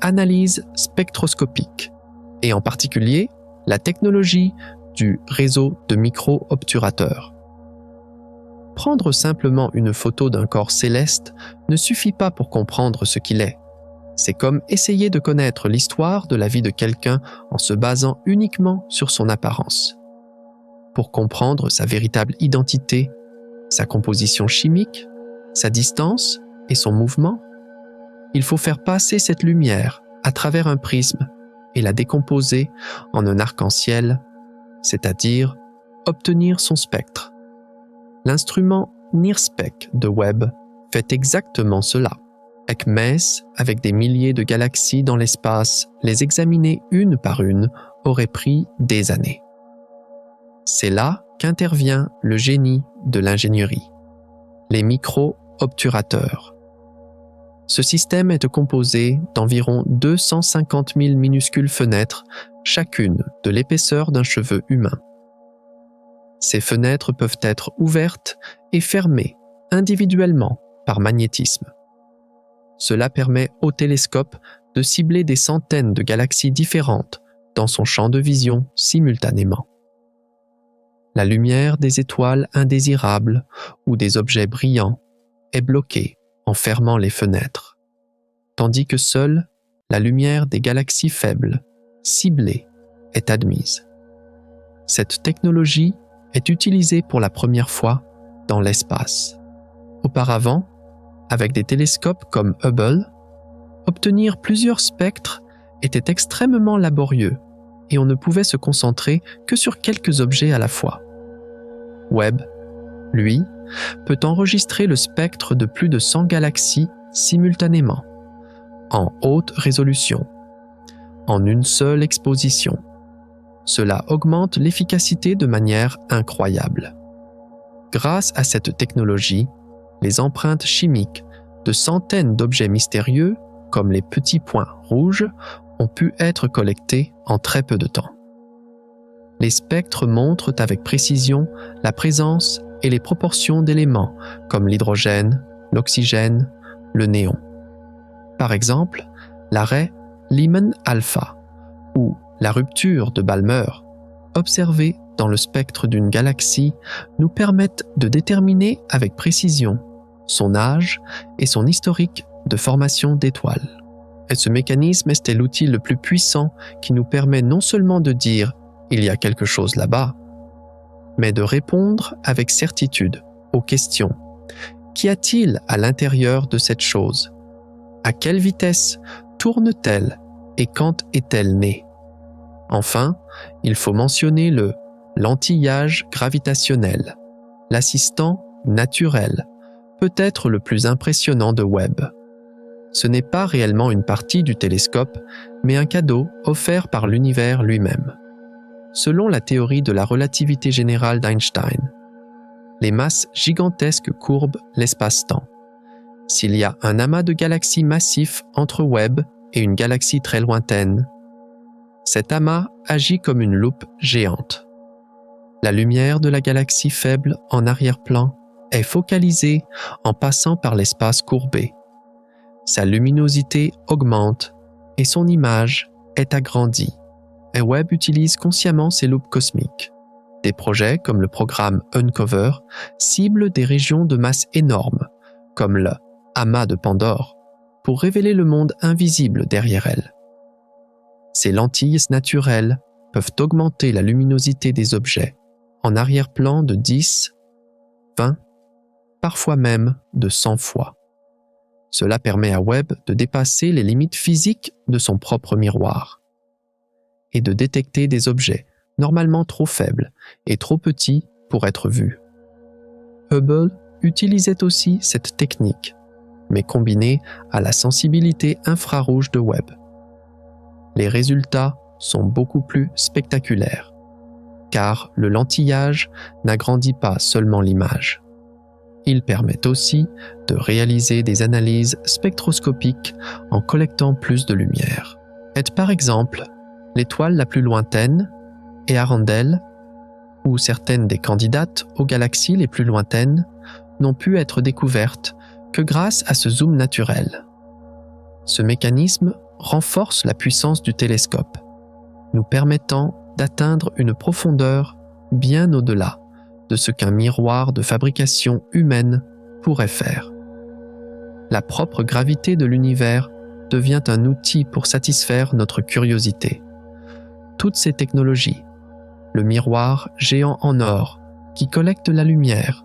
l'analyse spectroscopique et en particulier la technologie du réseau de micro-obturateurs. Prendre simplement une photo d'un corps céleste ne suffit pas pour comprendre ce qu'il est. C'est comme essayer de connaître l'histoire de la vie de quelqu'un en se basant uniquement sur son apparence. Pour comprendre sa véritable identité, sa composition chimique, sa distance et son mouvement, il faut faire passer cette lumière à travers un prisme et la décomposer en un arc-en-ciel, c'est-à-dire obtenir son spectre. L'instrument NIRSPEC de Webb fait exactement cela. ECMES, avec des milliers de galaxies dans l'espace, les examiner une par une aurait pris des années. C'est là qu'intervient le génie de l'ingénierie, les micro-obturateurs. Ce système est composé d'environ 250 000 minuscules fenêtres, chacune de l'épaisseur d'un cheveu humain. Ces fenêtres peuvent être ouvertes et fermées individuellement par magnétisme. Cela permet au télescope de cibler des centaines de galaxies différentes dans son champ de vision simultanément. La lumière des étoiles indésirables ou des objets brillants est bloquée en fermant les fenêtres, tandis que seule la lumière des galaxies faibles, ciblée, est admise. Cette technologie est utilisée pour la première fois dans l'espace. Auparavant, avec des télescopes comme Hubble, obtenir plusieurs spectres était extrêmement laborieux et on ne pouvait se concentrer que sur quelques objets à la fois. Webb, lui, peut enregistrer le spectre de plus de 100 galaxies simultanément, en haute résolution, en une seule exposition. Cela augmente l'efficacité de manière incroyable. Grâce à cette technologie, les empreintes chimiques de centaines d'objets mystérieux, comme les petits points rouges, ont pu être collectées en très peu de temps. Les spectres montrent avec précision la présence et les proportions d'éléments comme l'hydrogène, l'oxygène, le néon. Par exemple, l'arrêt Lyman alpha ou la rupture de Balmer, observée dans le spectre d'une galaxie, nous permettent de déterminer avec précision son âge et son historique de formation d'étoiles. Et ce mécanisme est l'outil le plus puissant qui nous permet non seulement de dire « il y a quelque chose là-bas », mais de répondre avec certitude aux questions « qu'y a-t-il à l'intérieur de cette chose ? À quelle vitesse tourne-t-elle et quand est-elle née ?» Enfin, il faut mentionner l'anti-âge gravitationnel, l'assistant naturel, peut-être le plus impressionnant de Webb. Ce n'est pas réellement une partie du télescope, mais un cadeau offert par l'univers lui-même. Selon la théorie de la relativité générale d'Einstein, les masses gigantesques courbent l'espace-temps. S'il y a un amas de galaxies massif entre Webb et une galaxie très lointaine, cet amas agit comme une loupe géante. La lumière de la galaxie faible en arrière-plan est focalisée en passant par l'espace courbé. Sa luminosité augmente et son image est agrandie. Et Webb utilise consciemment ces loupes cosmiques. Des projets comme le programme Uncover ciblent des régions de masse énorme, comme le amas de Pandore, pour révéler le monde invisible derrière elle. Ces lentilles naturelles peuvent augmenter la luminosité des objets en arrière-plan de 10, 20, parfois même de 100 fois. Cela permet à Webb de dépasser les limites physiques de son propre miroir et de détecter des objets normalement trop faibles et trop petits pour être vus. Hubble utilisait aussi cette technique, mais combinée à la sensibilité infrarouge de Webb. Les résultats sont beaucoup plus spectaculaires, car le lentillage n'agrandit pas seulement l'image. Il permet aussi de réaliser des analyses spectroscopiques en collectant plus de lumière. Et par exemple, l'étoile la plus lointaine, Earendel, ou certaines des candidates aux galaxies les plus lointaines, n'ont pu être découvertes que grâce à ce zoom naturel. Ce mécanisme renforce la puissance du télescope, nous permettant d'atteindre une profondeur bien au-delà de ce qu'un miroir de fabrication humaine pourrait faire. La propre gravité de l'univers devient un outil pour satisfaire notre curiosité. Toutes ces technologies, le miroir géant en or qui collecte la lumière,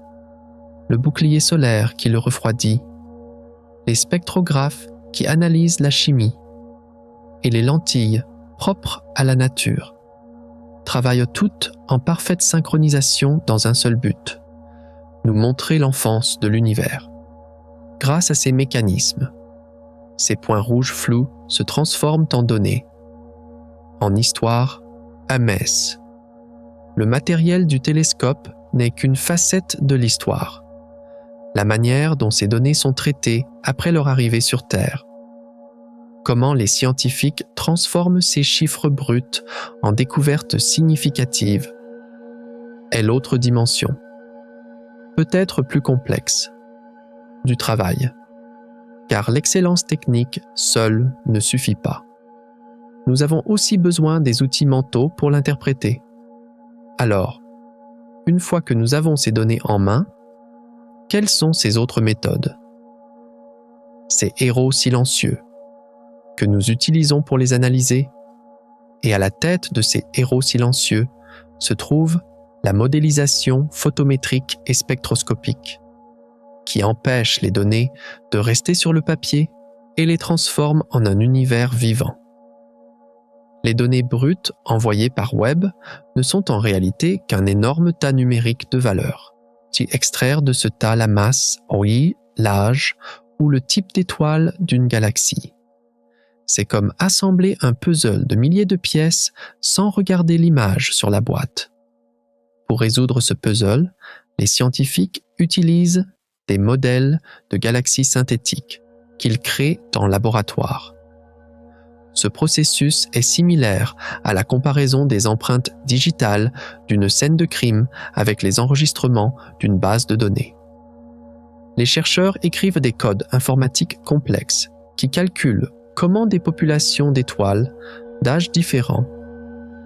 le bouclier solaire qui le refroidit, les spectrographes qui analysent la chimie et les lentilles propres à la nature, travaillent toutes en parfaite synchronisation dans un seul but, nous montrer l'enfance de l'univers. Grâce à ces mécanismes, ces points rouges flous se transforment en données, en histoire, à messe. Le matériel du télescope n'est qu'une facette de l'histoire. La manière dont ces données sont traitées après leur arrivée sur Terre. Comment les scientifiques transforment ces chiffres bruts en découvertes significatives est l'autre dimension, peut-être plus complexe, du travail, car l'excellence technique seule ne suffit pas. Nous avons aussi besoin des outils mentaux pour l'interpréter. Alors, une fois que nous avons ces données en main, quelles sont ces autres méthodes? Ces héros silencieux que nous utilisons pour les analyser, et à la tête de ces héros silencieux se trouve la modélisation photométrique et spectroscopique, qui empêche les données de rester sur le papier et les transforme en un univers vivant. Les données brutes envoyées par Webb ne sont en réalité qu'un énorme tas numérique de valeurs. Si extraire de ce tas la masse, l'âge ou le type d'étoile d'une galaxie. C'est comme assembler un puzzle de milliers de pièces sans regarder l'image sur la boîte. Pour résoudre ce puzzle, les scientifiques utilisent des modèles de galaxies synthétiques qu'ils créent en laboratoire. Ce processus est similaire à la comparaison des empreintes digitales d'une scène de crime avec les enregistrements d'une base de données. Les chercheurs écrivent des codes informatiques complexes qui calculent comment des populations d'étoiles d'âges différents,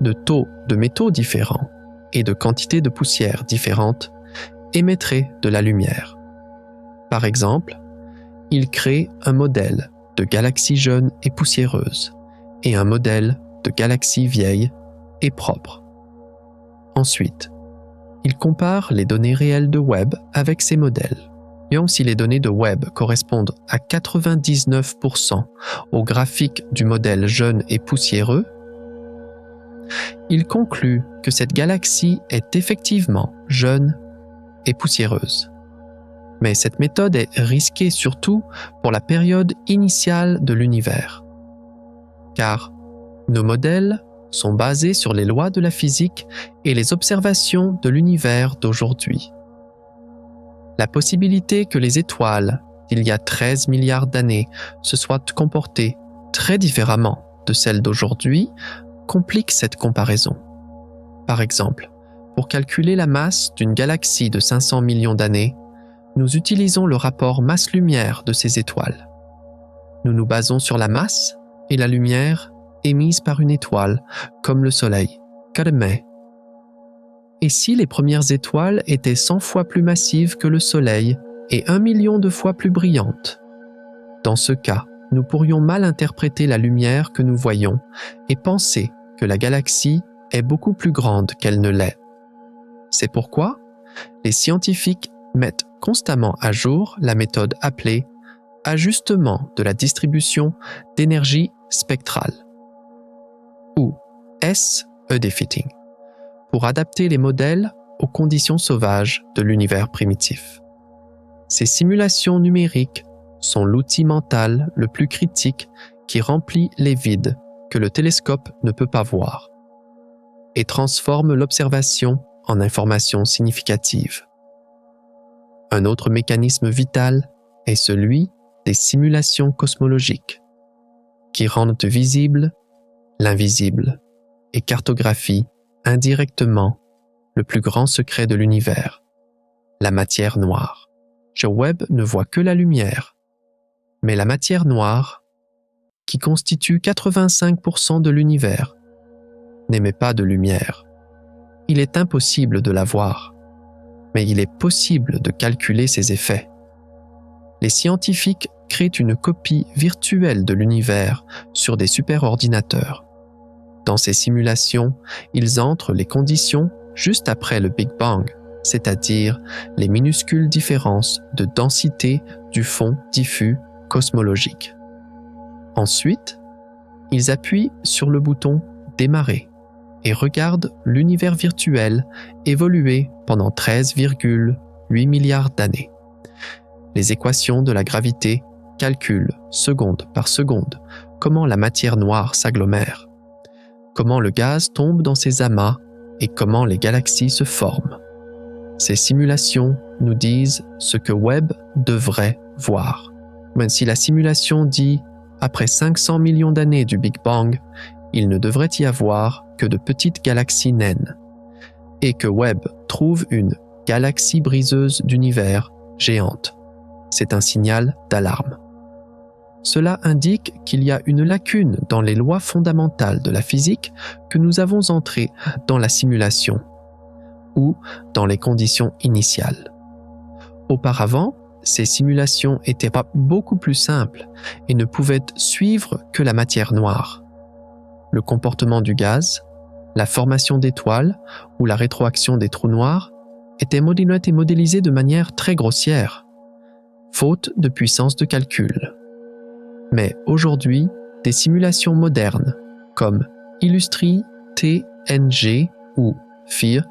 de taux de métaux différents et de quantités de poussière différentes émettraient de la lumière. Par exemple, ils créent un modèle de galaxie jeune et poussiéreuse et un modèle de galaxie vieille et propre. Ensuite, ils comparent les données réelles de Webb avec ces modèles. Et si les données de Webb correspondent à 99% au graphique du modèle jeune et poussiéreux, ils concluent que cette galaxie est effectivement jeune et poussiéreuse. Mais cette méthode est risquée surtout pour la période initiale de l'univers. Car nos modèles sont basés sur les lois de la physique et les observations de l'univers d'aujourd'hui. La possibilité que les étoiles d'il y a 13 milliards d'années se soient comportées très différemment de celles d'aujourd'hui complique cette comparaison. Par exemple, pour calculer la masse d'une galaxie de 500 millions d'années, nous utilisons le rapport masse-lumière de ces étoiles. Nous nous basons sur la masse et la lumière émise par une étoile, comme le Soleil, Kadmé. Et si les premières étoiles étaient 100 fois plus massives que le Soleil et 1 million de fois plus brillantes? Dans ce cas, nous pourrions mal interpréter la lumière que nous voyons et penser que la galaxie est beaucoup plus grande qu'elle ne l'est. C'est pourquoi les scientifiques mettent constamment à jour la méthode appelée ajustement de la distribution d'énergie spectrale, ou SED-fitting, pour adapter les modèles aux conditions sauvages de l'univers primitif. Ces simulations numériques sont l'outil mental le plus critique qui remplit les vides que le télescope ne peut pas voir et transforme l'observation en information significative. Un autre mécanisme vital est celui des simulations cosmologiques, qui rendent visible l'invisible et cartographient indirectement le plus grand secret de l'univers, la matière noire. Webb ne voit que la lumière, mais la matière noire, qui constitue 85% de l'univers, n'émet pas de lumière. Il est impossible de la voir, mais il est possible de calculer ses effets. Les scientifiques créent une copie virtuelle de l'univers sur des superordinateurs. Dans ces simulations, ils entrent les conditions juste après le Big Bang, c'est-à-dire les minuscules différences de densité du fond diffus cosmologique. Ensuite, ils appuient sur le bouton « Démarrer » et regardent l'univers virtuel évoluer pendant 13,8 milliards d'années. Les équations de la gravité calculent, seconde par seconde, comment la matière noire s'agglomère, comment le gaz tombe dans ses amas et comment les galaxies se forment. Ces simulations nous disent ce que Webb devrait voir. Même si la simulation dit « après 500 millions d'années du Big Bang, il ne devrait y avoir que de petites galaxies naines » et que Webb trouve une « galaxie briseuse d'univers géante ». C'est un signal d'alarme. Cela indique qu'il y a une lacune dans les lois fondamentales de la physique que nous avons entrées dans la simulation ou dans les conditions initiales. Auparavant, ces simulations étaient beaucoup plus simples et ne pouvaient suivre que la matière noire. Le comportement du gaz, la formation d'étoiles ou la rétroaction des trous noirs étaient modélisés de manière très grossière, faute de puissance de calcul. Mais aujourd'hui, des simulations modernes, comme Illustri TNG ou FIR,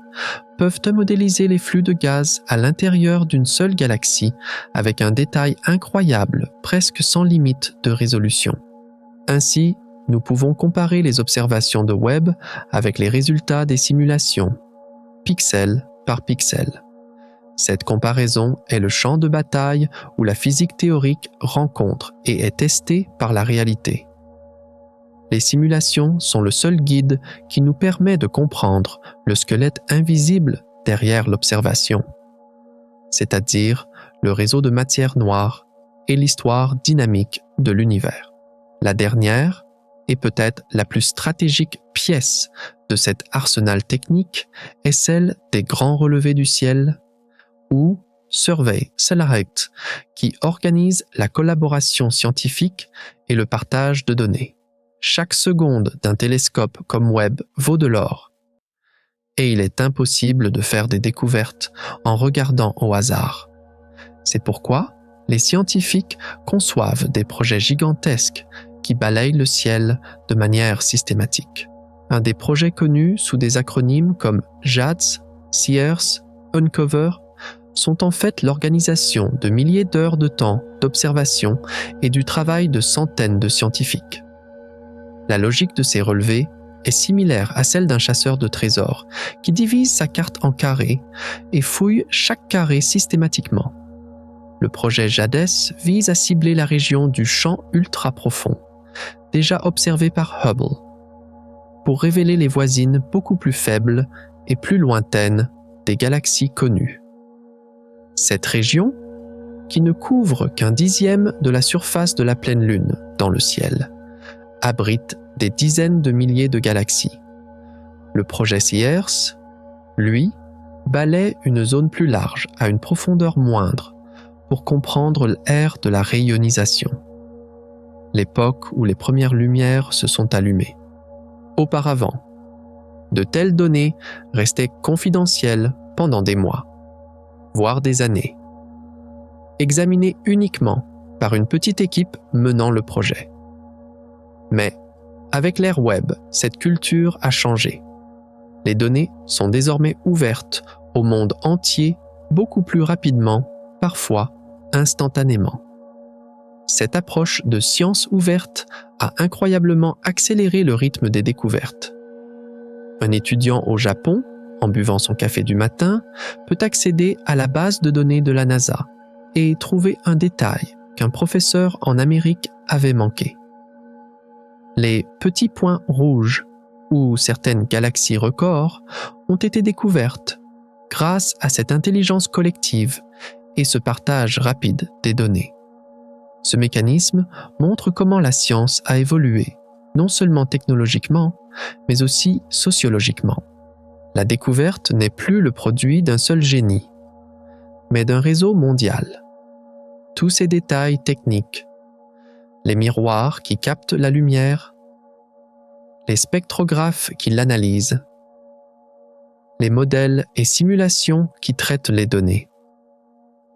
peuvent modéliser les flux de gaz à l'intérieur d'une seule galaxie avec un détail incroyable, presque sans limite de résolution. Ainsi, nous pouvons comparer les observations de Webb avec les résultats des simulations, pixel par pixel. Cette comparaison est le champ de bataille où la physique théorique rencontre et est testée par la réalité. Les simulations sont le seul guide qui nous permet de comprendre le squelette invisible derrière l'observation, c'est-à-dire le réseau de matière noire et l'histoire dynamique de l'univers. La dernière, et peut-être la plus stratégique pièce de cet arsenal technique, est celle des grands relevés du ciel ou Survey Satellite, qui organise la collaboration scientifique et le partage de données. Chaque seconde d'un télescope comme Webb vaut de l'or, et il est impossible de faire des découvertes en regardant au hasard. C'est pourquoi les scientifiques conçoivent des projets gigantesques qui balayent le ciel de manière systématique. Un des projets connus sous des acronymes comme JADS, Sears, Uncover sont en fait l'organisation de milliers d'heures de temps d'observation et du travail de centaines de scientifiques. La logique de ces relevés est similaire à celle d'un chasseur de trésors qui divise sa carte en carrés et fouille chaque carré systématiquement. Le projet JADES vise à cibler la région du champ ultra-profond, déjà observé par Hubble, pour révéler les voisines beaucoup plus faibles et plus lointaines des galaxies connues. Cette région, qui ne couvre qu'un dixième de la surface de la pleine Lune dans le ciel, abrite des dizaines de milliers de galaxies. Le projet Sears, lui, balaie une zone plus large à une profondeur moindre pour comprendre l'ère de la rayonisation, l'époque où les premières lumières se sont allumées. Auparavant, de telles données restaient confidentielles pendant des mois, voire des années, examinées uniquement par une petite équipe menant le projet. Mais avec l'ère web, cette culture a changé. Les données sont désormais ouvertes au monde entier beaucoup plus rapidement, parfois instantanément. Cette approche de science ouverte a incroyablement accéléré le rythme des découvertes. Un étudiant au Japon, en buvant son café du matin, peut accéder à la base de données de la NASA et trouver un détail qu'un professeur en Amérique avait manqué. Les petits points rouges ou certaines galaxies records ont été découvertes grâce à cette intelligence collective et ce partage rapide des données. Ce mécanisme montre comment la science a évolué, non seulement technologiquement, mais aussi sociologiquement. La découverte n'est plus le produit d'un seul génie, mais d'un réseau mondial. Tous ces détails techniques, les miroirs qui captent la lumière, les spectrographes qui l'analysent, les modèles et simulations qui traitent les données,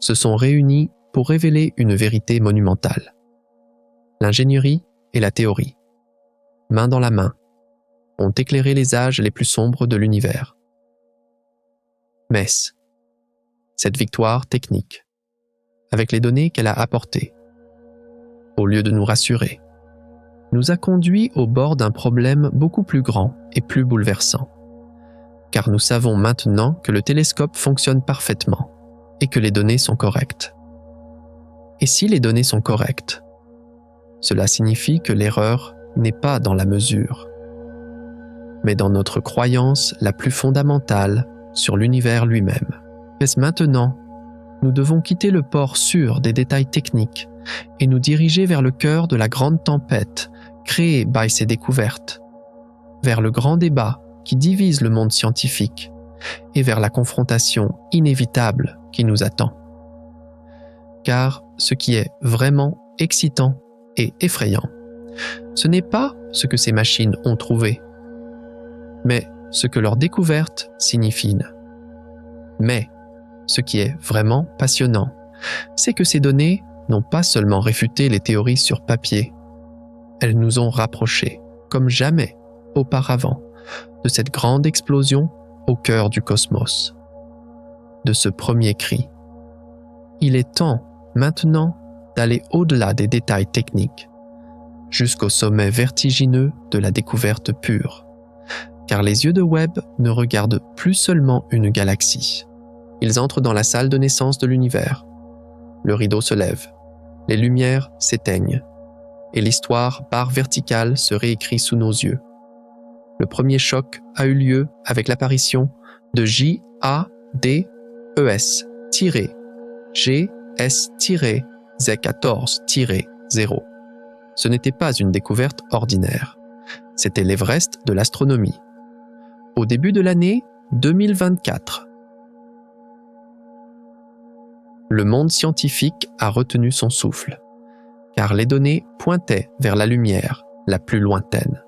se sont réunis pour révéler une vérité monumentale. L'ingénierie et la théorie, main dans la main, ont éclairé les âges les plus sombres de l'univers. Mais cette victoire technique, avec les données qu'elle a apportées, au lieu de nous rassurer, nous a conduits au bord d'un problème beaucoup plus grand et plus bouleversant. Car nous savons maintenant que le télescope fonctionne parfaitement et que les données sont correctes. Et si les données sont correctes, cela signifie que l'erreur n'est pas dans la mesure, mais dans notre croyance la plus fondamentale sur l'univers lui-même. Mais maintenant, nous devons quitter le port sûr des détails techniques et nous diriger vers le cœur de la grande tempête créée par ces découvertes, vers le grand débat qui divise le monde scientifique et vers la confrontation inévitable qui nous attend. Car ce qui est vraiment excitant et effrayant, ce n'est pas ce que ces machines ont trouvé, mais ce que leur découverte signifie. Mais ce qui est vraiment passionnant, c'est que ces données n'ont pas seulement réfuté les théories sur papier, elles nous ont rapprochés, comme jamais auparavant, de cette grande explosion au cœur du cosmos, de ce premier cri. Il est temps, maintenant, d'aller au-delà des détails techniques, jusqu'au sommet vertigineux de la découverte pure, car les yeux de Webb ne regardent plus seulement une galaxie. Ils entrent dans la salle de naissance de l'univers. Le rideau se lève, les lumières s'éteignent, et l'histoire barre verticale se réécrit sous nos yeux. Le premier choc a eu lieu avec l'apparition de JADES-GS-Z14-0. Ce n'était pas une découverte ordinaire. C'était l'Everest de l'astronomie. Au début de l'année 2024, le monde scientifique a retenu son souffle, car les données pointaient vers la lumière la plus lointaine,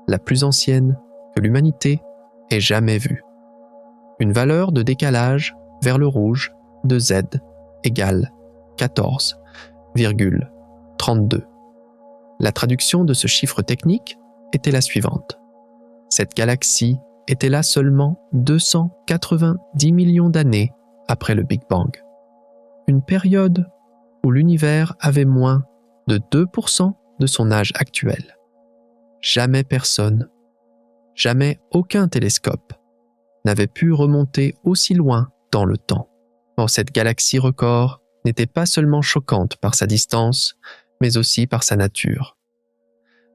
la plus ancienne que l'humanité ait jamais vue. Une valeur de décalage vers le rouge de Z égale 14,32. La traduction de ce chiffre technique était la suivante. Cette galaxie était là seulement 290 millions d'années après le Big Bang. Une période où l'univers avait moins de 2% de son âge actuel. Jamais personne Jamais aucun télescope n'avait pu remonter aussi loin dans le temps. Or, cette galaxie record n'était pas seulement choquante par sa distance, mais aussi par sa nature.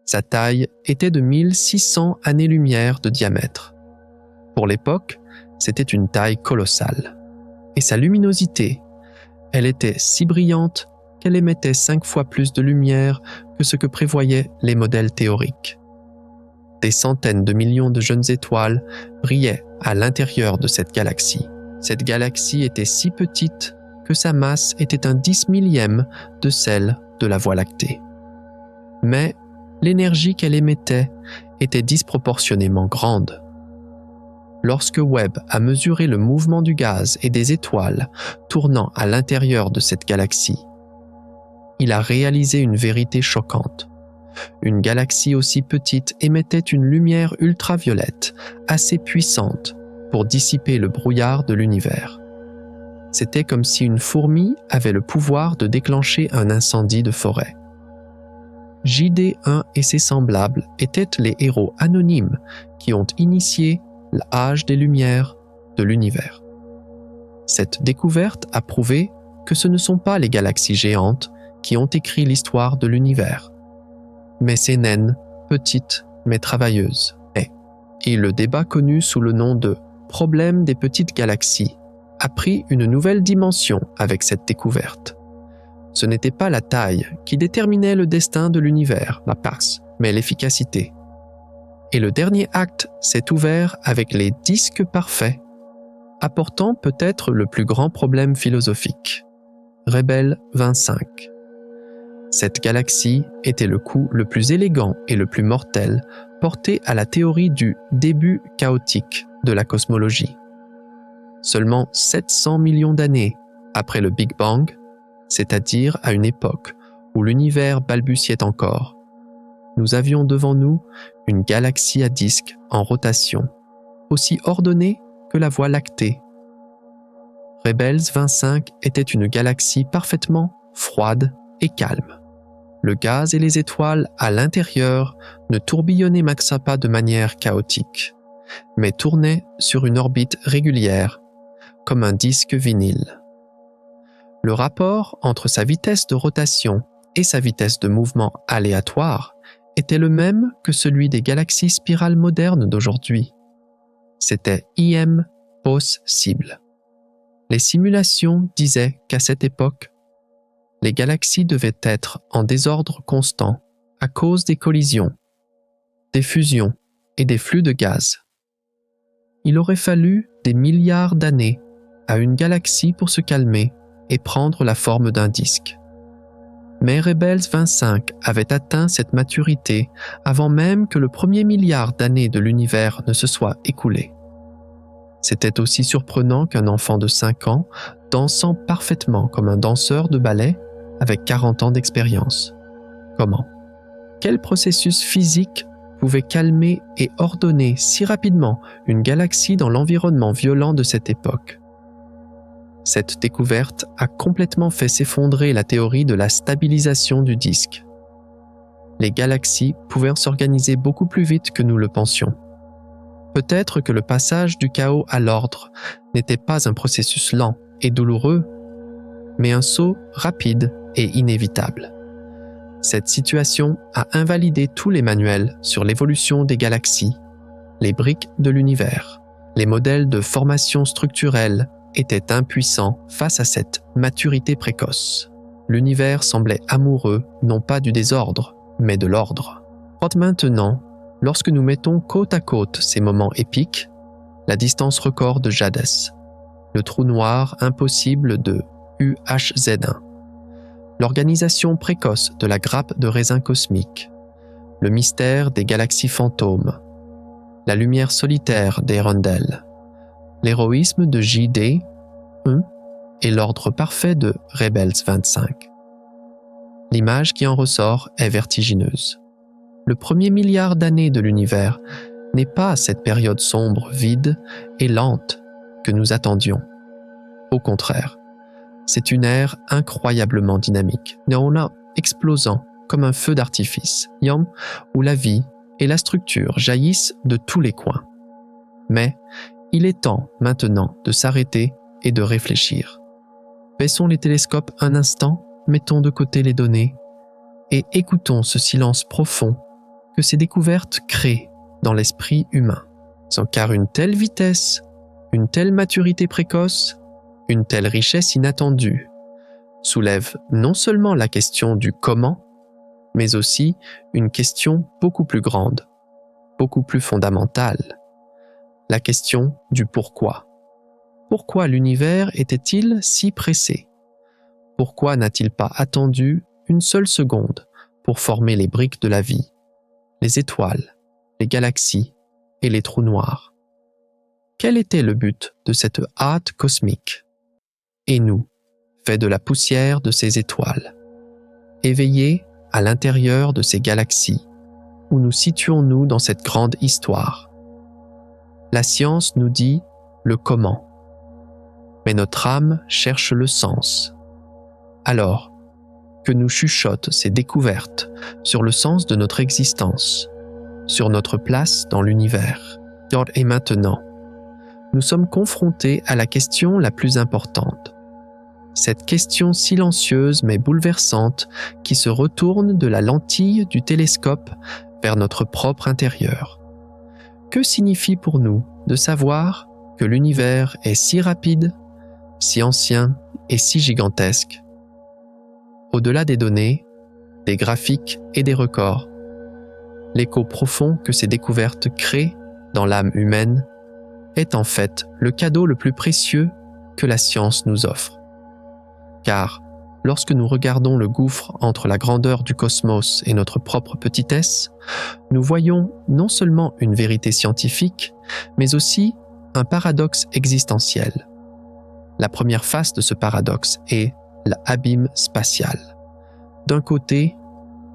Sa taille était de 1600 années-lumière de diamètre. Pour l'époque, c'était une taille colossale. Et sa luminosité, elle était si brillante qu'elle émettait 5 fois plus de lumière que ce que prévoyaient les modèles théoriques. Des centaines de millions de jeunes étoiles brillaient à l'intérieur de cette galaxie. Cette galaxie était si petite que sa masse était un 10 millième de celle de la Voie lactée. Mais l'énergie qu'elle émettait était disproportionnément grande. Lorsque Webb a mesuré le mouvement du gaz et des étoiles tournant à l'intérieur de cette galaxie, il a réalisé une vérité choquante. Une galaxie aussi petite émettait une lumière ultraviolette assez puissante pour dissiper le brouillard de l'univers. C'était comme si une fourmi avait le pouvoir de déclencher un incendie de forêt. JD1 et ses semblables étaient les héros anonymes qui ont initié l'âge des Lumières de l'univers. Cette découverte a prouvé que ce ne sont pas les galaxies géantes qui ont écrit l'histoire de l'univers, mais ces naines, petites mais travailleuses. Et le débat connu sous le nom de « problème des petites galaxies » a pris une nouvelle dimension avec cette découverte. Ce n'était pas la taille qui déterminait le destin de l'univers, la passe, mais l'efficacité. Et le dernier acte s'est ouvert avec les disques parfaits, apportant peut-être le plus grand problème philosophique. Rebelle 25. Cette galaxie était le coup le plus élégant et le plus mortel porté à la théorie du début chaotique de la cosmologie. Seulement 700 millions d'années après le Big Bang, c'est-à-dire à une époque où l'univers balbutiait encore, nous avions devant nous une galaxie à disque en rotation, aussi ordonnée que la Voie lactée. Rebels 25 était une galaxie parfaitement froide et calme. Le gaz et les étoiles à l'intérieur ne tourbillonnaient pas de manière chaotique, mais tournaient sur une orbite régulière, comme un disque vinyle. Le rapport entre sa vitesse de rotation et sa vitesse de mouvement aléatoire était le même que celui des galaxies spirales modernes d'aujourd'hui. C'était IM possible. Les simulations disaient qu'à cette époque, les galaxies devaient être en désordre constant à cause des collisions, des fusions et des flux de gaz. Il aurait fallu des milliards d'années à une galaxie pour se calmer et prendre la forme d'un disque. Mais Rebels 25 avait atteint cette maturité avant même que le premier milliard d'années de l'univers ne se soit écoulé. C'était aussi surprenant qu'un enfant de 5 ans dansant parfaitement comme un danseur de ballet avec 40 ans d'expérience. Comment? Quel processus physique pouvait calmer et ordonner si rapidement une galaxie dans l'environnement violent de cette époque? Cette découverte a complètement fait s'effondrer la théorie de la stabilisation du disque. Les galaxies pouvaient s'organiser beaucoup plus vite que nous le pensions. Peut-être que le passage du chaos à l'ordre n'était pas un processus lent et douloureux, mais un saut rapide et inévitable. Cette situation a invalidé tous les manuels sur l'évolution des galaxies, les briques de l'univers. Les modèles de formation structurelle étaient impuissants face à cette maturité précoce. L'univers semblait amoureux non pas du désordre, mais de l'ordre. Maintenant, lorsque nous mettons côte à côte ces moments épiques, la distance record de Jadès, le trou noir impossible de UHZ1, l'organisation précoce de la grappe de raisin cosmique, le mystère des galaxies fantômes, la lumière solitaire des rondelles, l'héroïsme de JD1 et l'ordre parfait de Rebels 25. L'image qui en ressort est vertigineuse. Le premier milliard d'années de l'univers n'est pas cette période sombre, vide et lente que nous attendions. Au contraire, c'est une ère incroyablement dynamique, explosant comme un feu d'artifice, où la vie et la structure jaillissent de tous les coins. Mais il est temps maintenant de s'arrêter et de réfléchir. Baissons les télescopes un instant, mettons de côté les données et écoutons ce silence profond que ces découvertes créent dans l'esprit humain. Car une telle vitesse, une telle maturité précoce, une telle richesse inattendue soulève non seulement la question du comment, mais aussi une question beaucoup plus grande, beaucoup plus fondamentale, la question du pourquoi. Pourquoi l'univers était-il si pressé? Pourquoi n'a-t-il pas attendu une seule seconde pour former les briques de la vie, les étoiles, les galaxies et les trous noirs? Quel était le but de cette hâte cosmique? Et nous, faits de la poussière de ces étoiles, éveillés à l'intérieur de ces galaxies, où nous situons-nous dans cette grande histoire? La science nous dit le comment, mais notre âme cherche le sens. Alors, que nous chuchotent ces découvertes sur le sens de notre existence, sur notre place dans l'univers. Et maintenant, nous sommes confrontés à la question la plus importante. Cette question silencieuse mais bouleversante qui se retourne de la lentille du télescope vers notre propre intérieur. Que signifie pour nous de savoir que l'univers est si rapide, si ancien et si gigantesque? Au-delà des données, des graphiques et des records, l'écho profond que ces découvertes créent dans l'âme humaine est en fait le cadeau le plus précieux que la science nous offre. Car lorsque nous regardons le gouffre entre la grandeur du cosmos et notre propre petitesse, nous voyons non seulement une vérité scientifique, mais aussi un paradoxe existentiel. La première face de ce paradoxe est l'abîme spatial. D'un côté,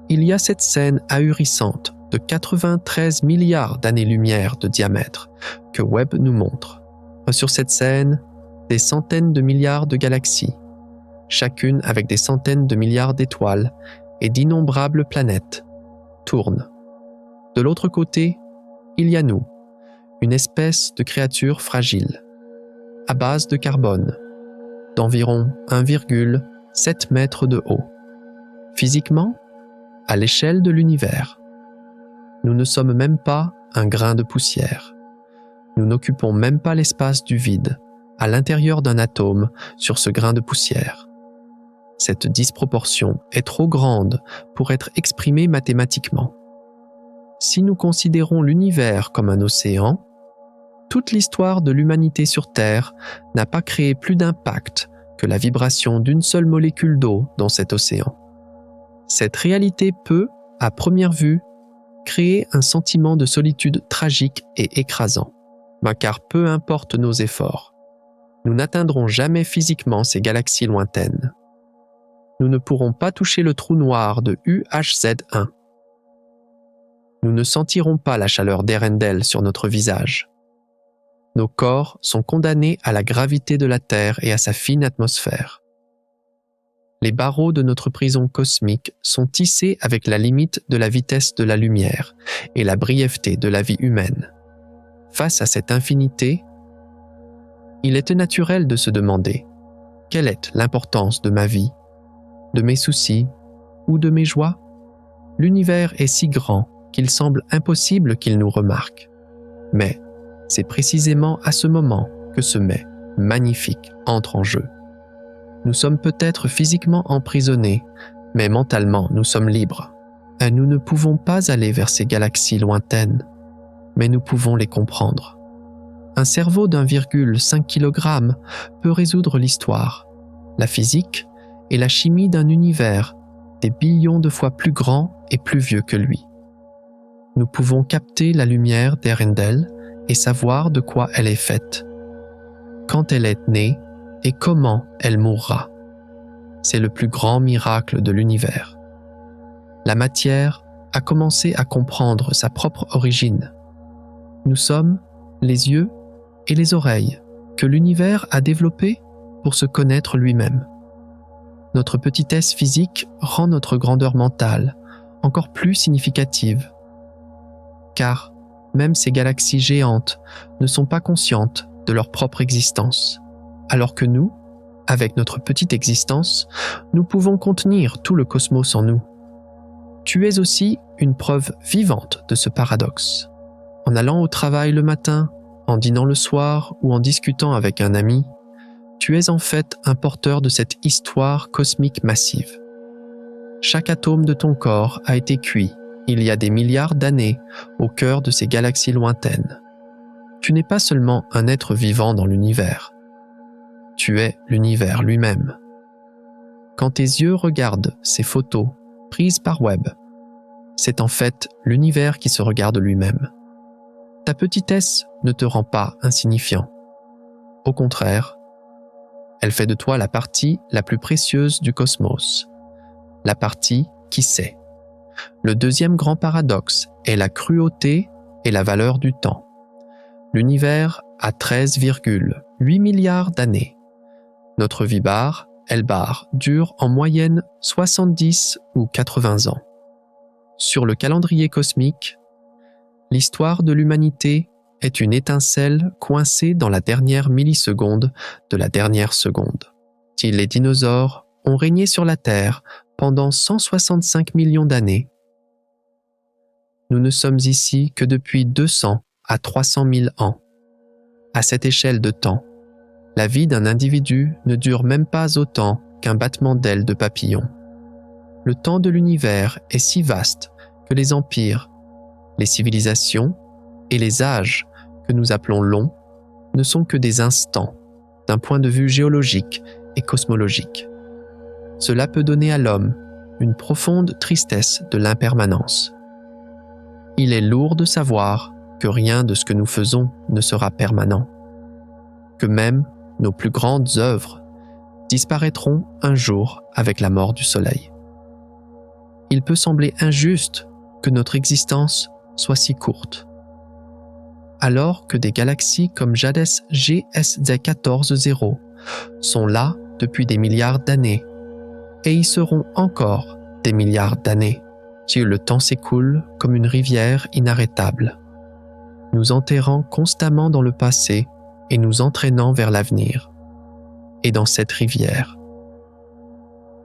il y a cette scène ahurissante de 93 milliards d'années-lumière de diamètre que Webb nous montre. Sur cette scène, des centaines de milliards de galaxies, chacune avec des centaines de milliards d'étoiles et d'innombrables planètes, tournent. De l'autre côté, il y a nous, une espèce de créature fragile, à base de carbone, d'environ 1,7 mètres de haut. Physiquement, à l'échelle de l'univers, nous ne sommes même pas un grain de poussière. Nous n'occupons même pas l'espace du vide, à l'intérieur d'un atome sur ce grain de poussière. Cette disproportion est trop grande pour être exprimée mathématiquement. Si nous considérons l'univers comme un océan, toute l'histoire de l'humanité sur Terre n'a pas créé plus d'impact que la vibration d'une seule molécule d'eau dans cet océan. Cette réalité peut, à première vue, créer un sentiment de solitude tragique et écrasant. Car peu importe nos efforts, nous n'atteindrons jamais physiquement ces galaxies lointaines. Nous ne pourrons pas toucher le trou noir de UHZ1. Nous ne sentirons pas la chaleur d'Earendel sur notre visage. Nos corps sont condamnés à la gravité de la Terre et à sa fine atmosphère. Les barreaux de notre prison cosmique sont tissés avec la limite de la vitesse de la lumière et la brièveté de la vie humaine. Face à cette infinité, il était naturel de se demander « Quelle est l'importance de ma vie, de mes soucis ou de mes joies ?» L'univers est si grand qu'il semble impossible qu'il nous remarque. Mais c'est précisément à ce moment que ce mais magnifique entre en jeu. Nous sommes peut-être physiquement emprisonnés, mais mentalement nous sommes libres. Et nous ne pouvons pas aller vers ces galaxies lointaines, mais nous pouvons les comprendre. Un cerveau d'1,5 kg peut résoudre l'histoire, la physique et la chimie d'un univers des billions de fois plus grand et plus vieux que lui. Nous pouvons capter la lumière d'Earendel et savoir de quoi elle est faite, quand elle est née et comment elle mourra. C'est le plus grand miracle de l'univers. La matière a commencé à comprendre sa propre origine. Nous sommes les yeux et les oreilles que l'univers a développés pour se connaître lui-même. Notre petitesse physique rend notre grandeur mentale encore plus significative. car même ces galaxies géantes ne sont pas conscientes de leur propre existence, alors que nous, avec notre petite existence, nous pouvons contenir tout le cosmos en nous. Tu es aussi une preuve vivante de ce paradoxe. En allant au travail le matin, en dînant le soir ou en discutant avec un ami, tu es en fait un porteur de cette histoire cosmique massive. Chaque atome de ton corps a été cuit il y a des milliards d'années au cœur de ces galaxies lointaines. Tu n'es pas seulement un être vivant dans l'univers. Tu es l'univers lui-même. Quand tes yeux regardent ces photos prises par web, c'est en fait l'univers qui se regarde lui-même. Ta petitesse ne te rend pas insignifiant. Au contraire, elle fait de toi la partie la plus précieuse du cosmos, la partie qui sait. Le deuxième grand paradoxe est la cruauté et la valeur du temps. L'univers a 13,8 milliards d'années. Notre vie bar, L-bar, dure en moyenne 70 ou 80 ans. Sur le calendrier cosmique, l'histoire de l'humanité est une étincelle coincée dans la dernière milliseconde de la dernière seconde. Si les dinosaures ont régné sur la Terre pendant 165 millions d'années, nous ne sommes ici que depuis 200 à 300 000 ans. À cette échelle de temps, la vie d'un individu ne dure même pas autant qu'un battement d'ailes de papillon. Le temps de l'univers est si vaste que les empires, les civilisations et les âges que nous appelons longs ne sont que des instants d'un point de vue géologique et cosmologique. Cela peut donner à l'homme une profonde tristesse de l'impermanence. Il est lourd de savoir que rien de ce que nous faisons ne sera permanent, que même nos plus grandes œuvres disparaîtront un jour avec la mort du soleil. Il peut sembler injuste que notre existence soit si courte, alors que des galaxies comme Jades GSZ14-0 sont là depuis des milliards d'années et y seront encore des milliards d'années si le temps s'écoule comme une rivière inarrêtable, nous enterrant constamment dans le passé et nous entraînant vers l'avenir. Et dans cette rivière,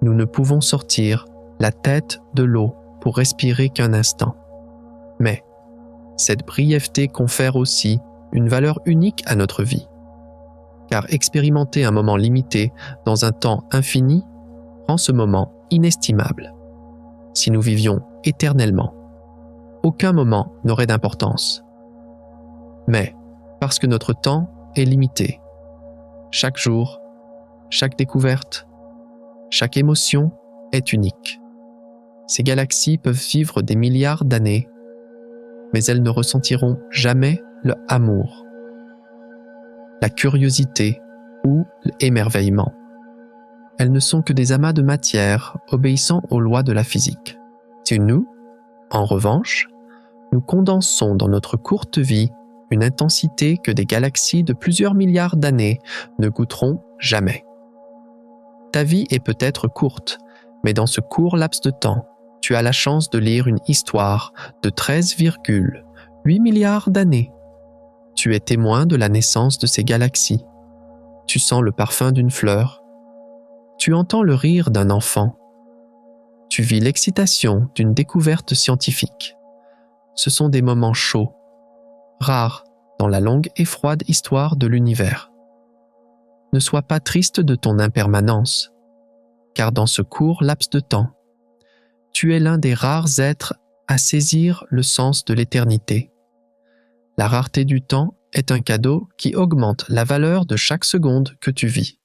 nous ne pouvons sortir la tête de l'eau pour respirer qu'un instant. Mais cette brièveté confère aussi une valeur unique à notre vie, car expérimenter un moment limité dans un temps infini rend ce moment inestimable. Si nous vivions éternellement, aucun moment n'aurait d'importance. Mais parce que notre temps est limité, chaque jour, chaque découverte, chaque émotion est unique. Ces galaxies peuvent vivre des milliards d'années, mais elles ne ressentiront jamais le amour, la curiosité ou l'émerveillement. Elles ne sont que des amas de matière obéissant aux lois de la physique. Si nous, en revanche, nous condensons dans notre courte vie une intensité que des galaxies de plusieurs milliards d'années ne goûteront jamais. Ta vie est peut-être courte, mais dans ce court laps de temps, tu as la chance de lire une histoire de 13,8 milliards d'années. Tu es témoin de la naissance de ces galaxies. Tu sens le parfum d'une fleur. Tu entends le rire d'un enfant. Tu vis l'excitation d'une découverte scientifique. Ce sont des moments chauds, rares dans la longue et froide histoire de l'univers. Ne sois pas triste de ton impermanence, car dans ce court laps de temps, tu es l'un des rares êtres à saisir le sens de l'éternité. La rareté du temps est un cadeau qui augmente la valeur de chaque seconde que tu vis.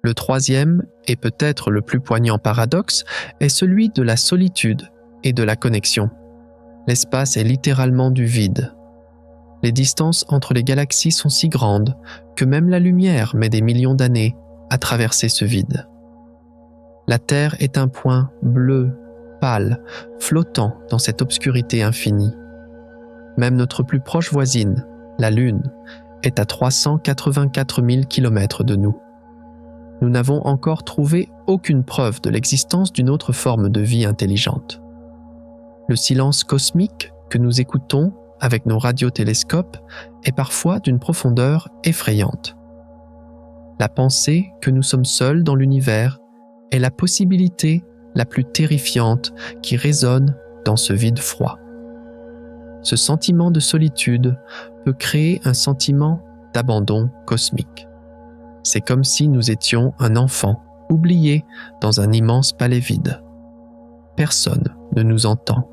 Le troisième, et peut-être le plus poignant paradoxe, est celui de la solitude et de la connexion. L'espace est littéralement du vide. Les distances entre les galaxies sont si grandes que même la lumière met des millions d'années à traverser ce vide. La Terre est un point bleu, pâle, flottant dans cette obscurité infinie. Même notre plus proche voisine, la Lune, est à 384 000 km de nous. Nous n'avons encore trouvé aucune preuve de l'existence d'une autre forme de vie intelligente. Le silence cosmique que nous écoutons avec nos radiotélescopes est parfois d'une profondeur effrayante. La pensée que nous sommes seuls dans l'univers est la possibilité la plus terrifiante qui résonne dans ce vide froid. Ce sentiment de solitude peut créer un sentiment d'abandon cosmique. C'est comme si nous étions un enfant oublié dans un immense palais vide. Personne ne nous entend.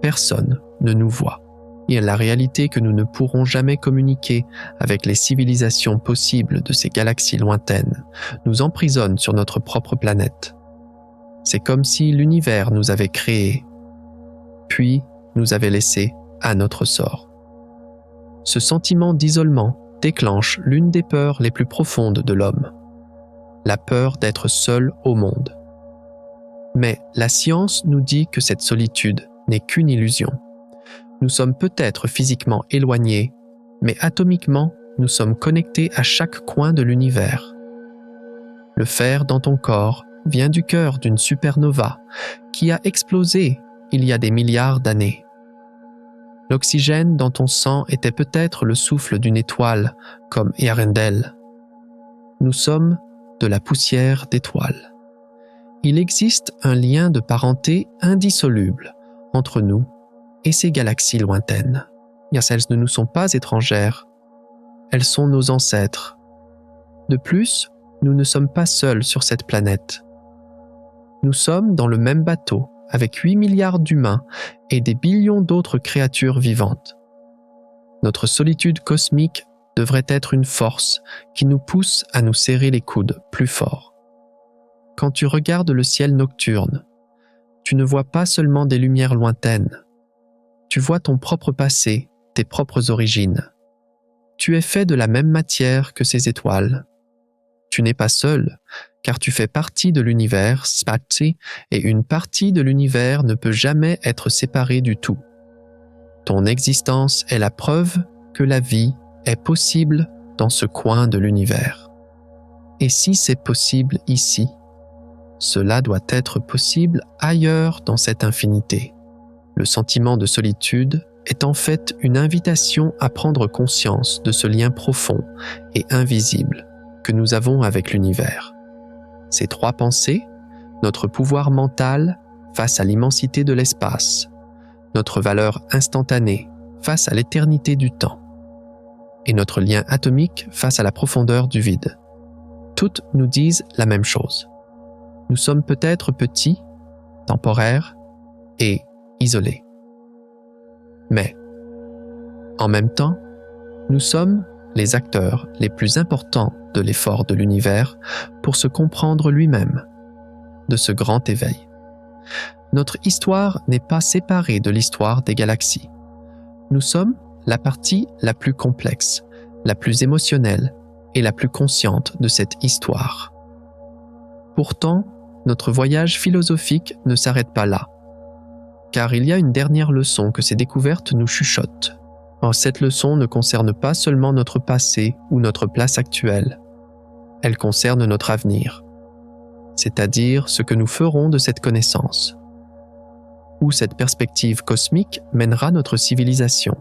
Personne ne nous voit. Et la réalité que nous ne pourrons jamais communiquer avec les civilisations possibles de ces galaxies lointaines nous emprisonne sur notre propre planète. C'est comme si l'univers nous avait créés, puis nous avait laissés à notre sort. Ce sentiment d'isolement déclenche l'une des peurs les plus profondes de l'homme, la peur d'être seul au monde. Mais la science nous dit que cette solitude n'est qu'une illusion. Nous sommes peut-être physiquement éloignés, mais atomiquement, nous sommes connectés à chaque coin de l'univers. Le fer dans ton corps vient du cœur d'une supernova qui a explosé il y a des milliards d'années. L'oxygène dans ton sang était peut-être le souffle d'une étoile comme Earendel. Nous sommes de la poussière d'étoiles. Il existe un lien de parenté indissoluble entre nous et ces galaxies lointaines. Car elles ne nous sont pas étrangères, elles sont nos ancêtres. De plus, nous ne sommes pas seuls sur cette planète. Nous sommes dans le même bateau avec 8 milliards d'humains et des billions d'autres créatures vivantes. Notre solitude cosmique devrait être une force qui nous pousse à nous serrer les coudes plus fort. Quand tu regardes le ciel nocturne, tu ne vois pas seulement des lumières lointaines. Tu vois ton propre passé, tes propres origines. Tu es fait de la même matière que ces étoiles. Tu n'es pas seul, car tu fais partie de l'univers, Spatsi, et une partie de l'univers ne peut jamais être séparée du tout. Ton existence est la preuve que la vie est possible dans ce coin de l'univers. Et si c'est possible ici, cela doit être possible ailleurs dans cette infinité. Le sentiment de solitude est en fait une invitation à prendre conscience de ce lien profond et invisible que nous avons avec l'univers. Ces trois pensées, notre pouvoir mental face à l'immensité de l'espace, notre valeur instantanée face à l'éternité du temps, et notre lien atomique face à la profondeur du vide. Toutes nous disent la même chose. Nous sommes peut-être petits, temporaires et isolés. Mais, en même temps, nous sommes les acteurs les plus importants de l'effort de l'univers pour se comprendre lui-même, de ce grand éveil. Notre histoire n'est pas séparée de l'histoire des galaxies. Nous sommes la partie la plus complexe, la plus émotionnelle et la plus consciente de cette histoire. Pourtant, notre voyage philosophique ne s'arrête pas là, car il y a une dernière leçon que ces découvertes nous chuchotent. Or, cette leçon ne concerne pas seulement notre passé ou notre place actuelle, elle concerne notre avenir, c'est-à-dire ce que nous ferons de cette connaissance, où cette perspective cosmique mènera notre civilisation.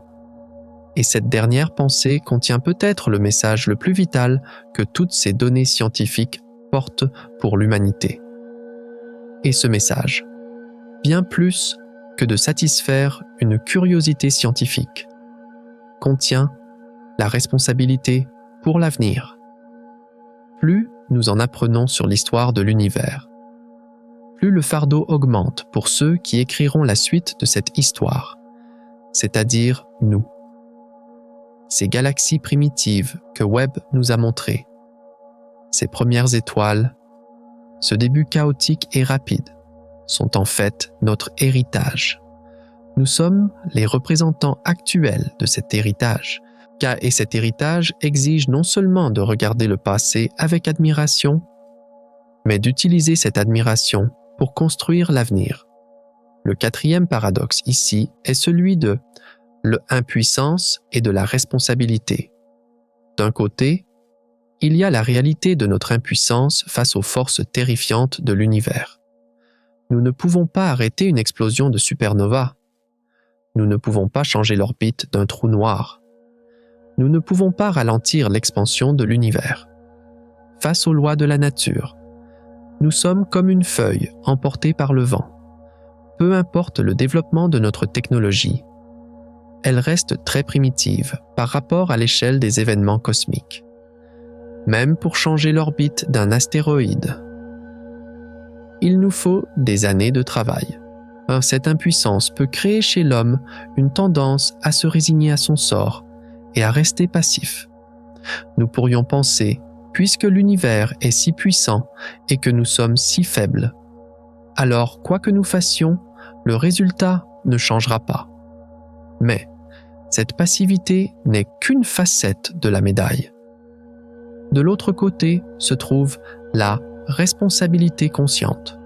Et cette dernière pensée contient peut-être le message le plus vital que toutes ces données scientifiques portent pour l'humanité. Et ce message, bien plus que de satisfaire une curiosité scientifique, contient la responsabilité pour l'avenir. Plus nous en apprenons sur l'histoire de l'univers, plus le fardeau augmente pour ceux qui écriront la suite de cette histoire, c'est-à-dire nous. Ces galaxies primitives que Webb nous a montrées, ces premières étoiles, ce début chaotique et rapide, sont en fait notre héritage. Nous sommes les représentants actuels de cet héritage, et cet héritage exige non seulement de regarder le passé avec admiration, mais d'utiliser cette admiration pour construire l'avenir. Le quatrième paradoxe ici est celui de l'impuissance et de la responsabilité. D'un côté, il y a la réalité de notre impuissance face aux forces terrifiantes de l'univers. Nous ne pouvons pas arrêter une explosion de supernova. Nous ne pouvons pas changer l'orbite d'un trou noir. Nous ne pouvons pas ralentir l'expansion de l'univers. Face aux lois de la nature, nous sommes comme une feuille emportée par le vent. Peu importe le développement de notre technologie, elle reste très primitive par rapport à l'échelle des événements cosmiques. Même pour changer l'orbite d'un astéroïde, il nous faut des années de travail. Cette impuissance peut créer chez l'homme une tendance à se résigner à son sort et à rester passif. Nous pourrions penser, puisque l'univers est si puissant et que nous sommes si faibles, alors quoi que nous fassions, le résultat ne changera pas. Mais cette passivité n'est qu'une facette de la médaille. De l'autre côté se trouve la responsabilité consciente.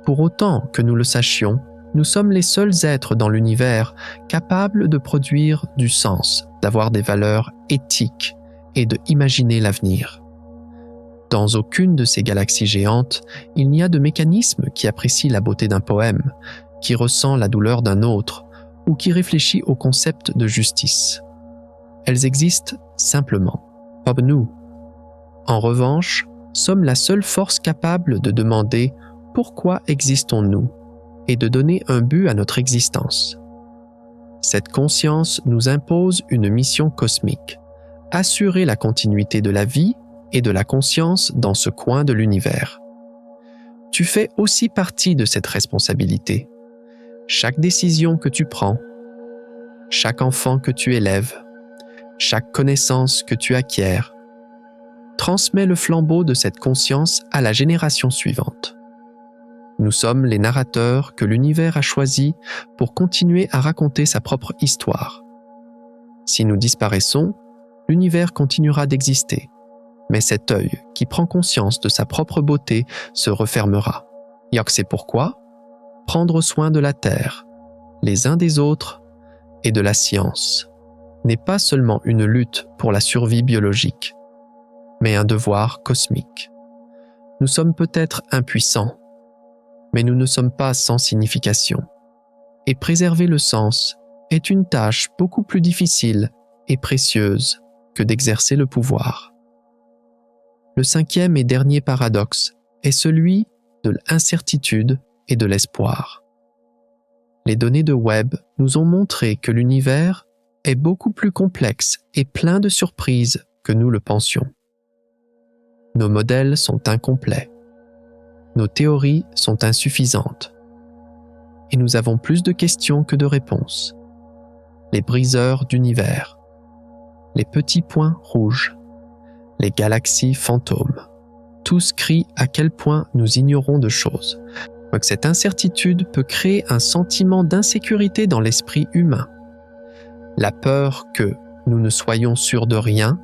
Pour autant que nous le sachions, nous sommes les seuls êtres dans l'univers capables de produire du sens, d'avoir des valeurs éthiques et de imaginer l'avenir. Dans aucune de ces galaxies géantes, il n'y a de mécanisme qui apprécie la beauté d'un poème, qui ressent la douleur d'un autre ou qui réfléchit au concept de justice. Elles existent simplement, comme nous. En revanche, sommes la seule force capable de demander pourquoi existons-nous et de donner un but à notre existence. Cette conscience nous impose une mission cosmique, assurer la continuité de la vie et de la conscience dans ce coin de l'univers. Tu fais aussi partie de cette responsabilité. Chaque décision que tu prends, chaque enfant que tu élèves, chaque connaissance que tu acquiers, transmet le flambeau de cette conscience à la génération suivante. Nous sommes les narrateurs que l'univers a choisis pour continuer à raconter sa propre histoire. Si nous disparaissons, l'univers continuera d'exister, mais cet œil qui prend conscience de sa propre beauté se refermera. C'est pourquoi prendre soin de la Terre, les uns des autres et de la science n'est pas seulement une lutte pour la survie biologique, mais un devoir cosmique. Nous sommes peut-être impuissants, mais nous ne sommes pas sans signification. Et préserver le sens est une tâche beaucoup plus difficile et précieuse que d'exercer le pouvoir. Le cinquième et dernier paradoxe est celui de l'incertitude et de l'espoir. Les données de Webb nous ont montré que l'univers est beaucoup plus complexe et plein de surprises que nous le pensions. Nos modèles sont incomplets. Nos théories sont insuffisantes. Et nous avons plus de questions que de réponses. Les briseurs d'univers, les petits points rouges, les galaxies fantômes, tous crient à quel point nous ignorons de choses. Cette incertitude peut créer un sentiment d'insécurité dans l'esprit humain. La peur que nous ne soyons sûrs de rien,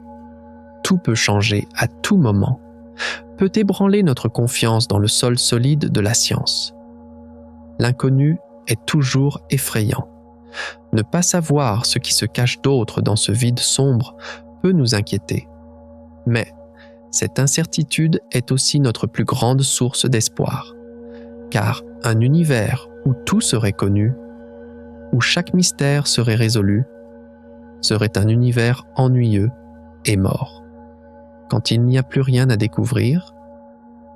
tout peut changer à tout moment, peut ébranler notre confiance dans le sol solide de la science. L'inconnu est toujours effrayant. Ne pas savoir ce qui se cache d'autre dans ce vide sombre peut nous inquiéter. Mais cette incertitude est aussi notre plus grande source d'espoir. Car un univers où tout serait connu, où chaque mystère serait résolu, serait un univers ennuyeux et mort. Quand il n'y a plus rien à découvrir,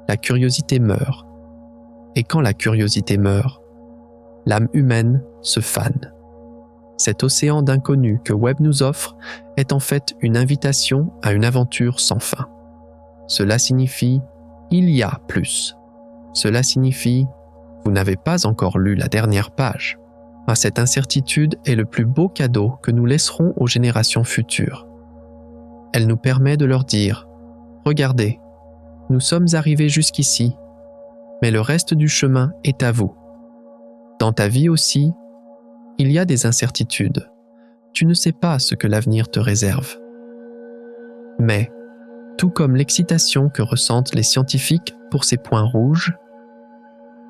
la curiosité meurt. Et quand la curiosité meurt, l'âme humaine se fane. Cet océan d'inconnu que Webb nous offre est en fait une invitation à une aventure sans fin. Cela signifie « il y a plus ». Cela signifie « vous n'avez pas encore lu la dernière page ». Cette incertitude est le plus beau cadeau que nous laisserons aux générations futures. Elle nous permet de leur dire « Regardez, nous sommes arrivés jusqu'ici, mais le reste du chemin est à vous. Dans ta vie aussi, il y a des incertitudes. Tu ne sais pas ce que l'avenir te réserve. Mais, tout comme l'excitation que ressentent les scientifiques pour ces points rouges,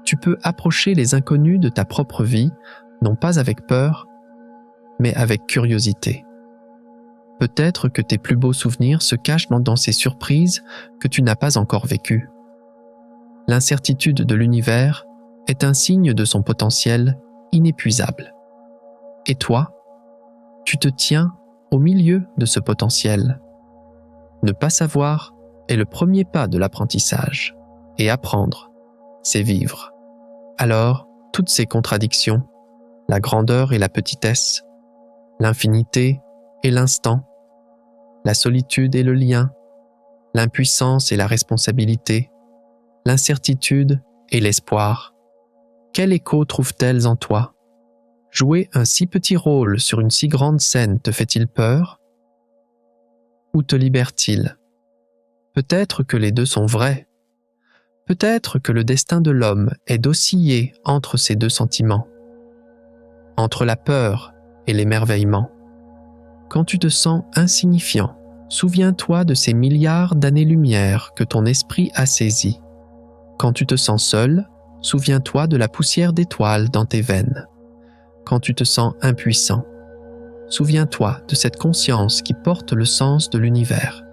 tu peux approcher les inconnus de ta propre vie, non pas avec peur, mais avec curiosité. Peut-être que tes plus beaux souvenirs se cachent dans ces surprises que tu n'as pas encore vécues. L'incertitude de l'univers est un signe de son potentiel inépuisable. Et toi, tu te tiens au milieu de ce potentiel. Ne pas savoir est le premier pas de l'apprentissage, et apprendre, c'est vivre. Alors, toutes ces contradictions, la grandeur et la petitesse, l'infinité et l'instant, la solitude et le lien, l'impuissance et la responsabilité, l'incertitude et l'espoir, quel écho trouvent-elles en toi? Jouer un si petit rôle sur une si grande scène te fait-il peur? Ou te libère-t-il? Peut-être que les deux sont vrais. Peut-être que le destin de l'homme est d'osciller entre ces deux sentiments, entre la peur et l'émerveillement. Quand tu te sens insignifiant, souviens-toi de ces milliards d'années-lumière que ton esprit a saisis. Quand tu te sens seul, souviens-toi de la poussière d'étoiles dans tes veines. Quand tu te sens impuissant, souviens-toi de cette conscience qui porte le sens de l'univers.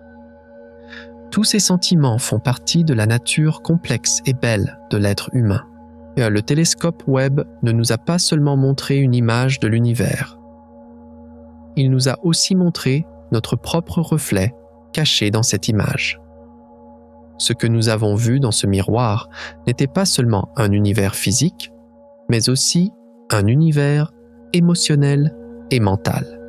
Tous ces sentiments font partie de la nature complexe et belle de l'être humain. Et le télescope Webb ne nous a pas seulement montré une image de l'univers. Il nous a aussi montré notre propre reflet caché dans cette image. Ce que nous avons vu dans ce miroir n'était pas seulement un univers physique, mais aussi un univers émotionnel et mental.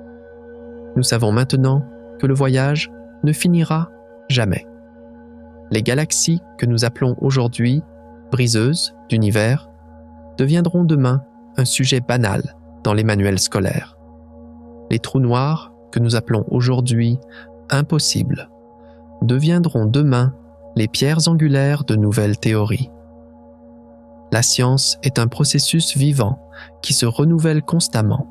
Nous savons maintenant que le voyage ne finira jamais. Les galaxies que nous appelons aujourd'hui briseuses d'univers deviendront demain un sujet banal dans les manuels scolaires. Les trous noirs que nous appelons aujourd'hui impossibles deviendront demain les pierres angulaires de nouvelles théories. La science est un processus vivant qui se renouvelle constamment,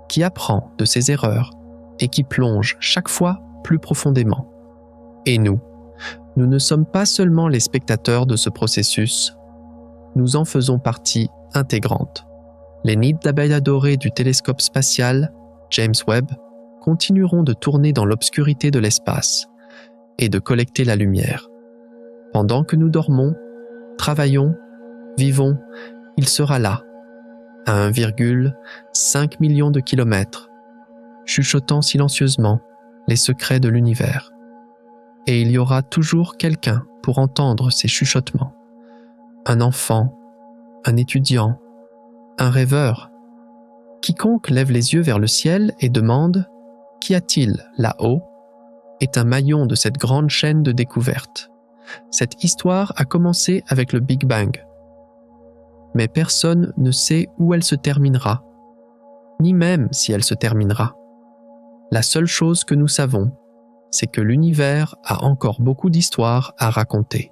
qui apprend de ses erreurs et qui plonge chaque fois plus profondément. Et nous ne sommes pas seulement les spectateurs de ce processus, nous en faisons partie intégrante. Les nids d'abeilles adorées du télescope spatial James Webb continueront de tourner dans l'obscurité de l'espace et de collecter la lumière. Pendant que nous dormons, travaillons, vivons, il sera là, à 1,5 million de kilomètres, chuchotant silencieusement les secrets de l'univers. Et il y aura toujours quelqu'un pour entendre ces chuchotements. Un enfant, un étudiant, un rêveur. Quiconque lève les yeux vers le ciel et demande « Qu'y a-t-il là-haut ?» est un maillon de cette grande chaîne de découverte. Cette histoire a commencé avec le Big Bang. Mais personne ne sait où elle se terminera, ni même si elle se terminera. La seule chose que nous savons, c'est que l'univers a encore beaucoup d'histoires à raconter.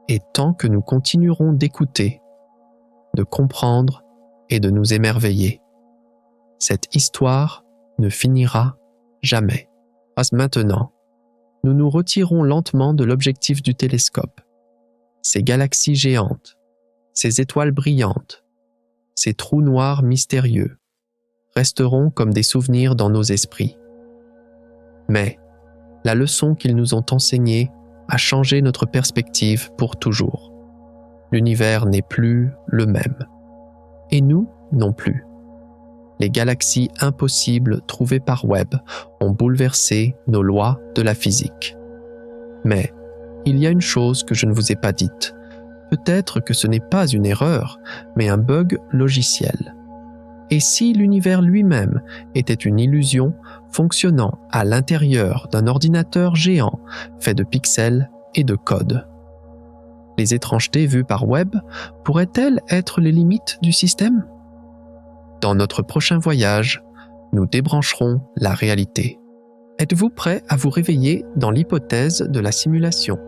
Et tant que nous continuerons d'écouter, de comprendre et de nous émerveiller, cette histoire ne finira jamais. Maintenant, nous nous retirons lentement de l'objectif du télescope. Ces galaxies géantes, ces étoiles brillantes, ces trous noirs mystérieux resteront comme des souvenirs dans nos esprits. Mais la leçon qu'ils nous ont enseignée a changé notre perspective pour toujours. L'univers n'est plus le même. Et nous non plus. Les galaxies impossibles trouvées par Webb ont bouleversé nos lois de la physique. Mais il y a une chose que je ne vous ai pas dite. Peut-être que ce n'est pas une erreur, mais un bug logiciel. Et si l'univers lui-même était une illusion fonctionnant à l'intérieur d'un ordinateur géant fait de pixels et de code? Les étrangetés vues par Webb pourraient-elles être les limites du système? Dans notre prochain voyage, nous débrancherons la réalité. Êtes-vous prêt à vous réveiller dans l'hypothèse de la simulation?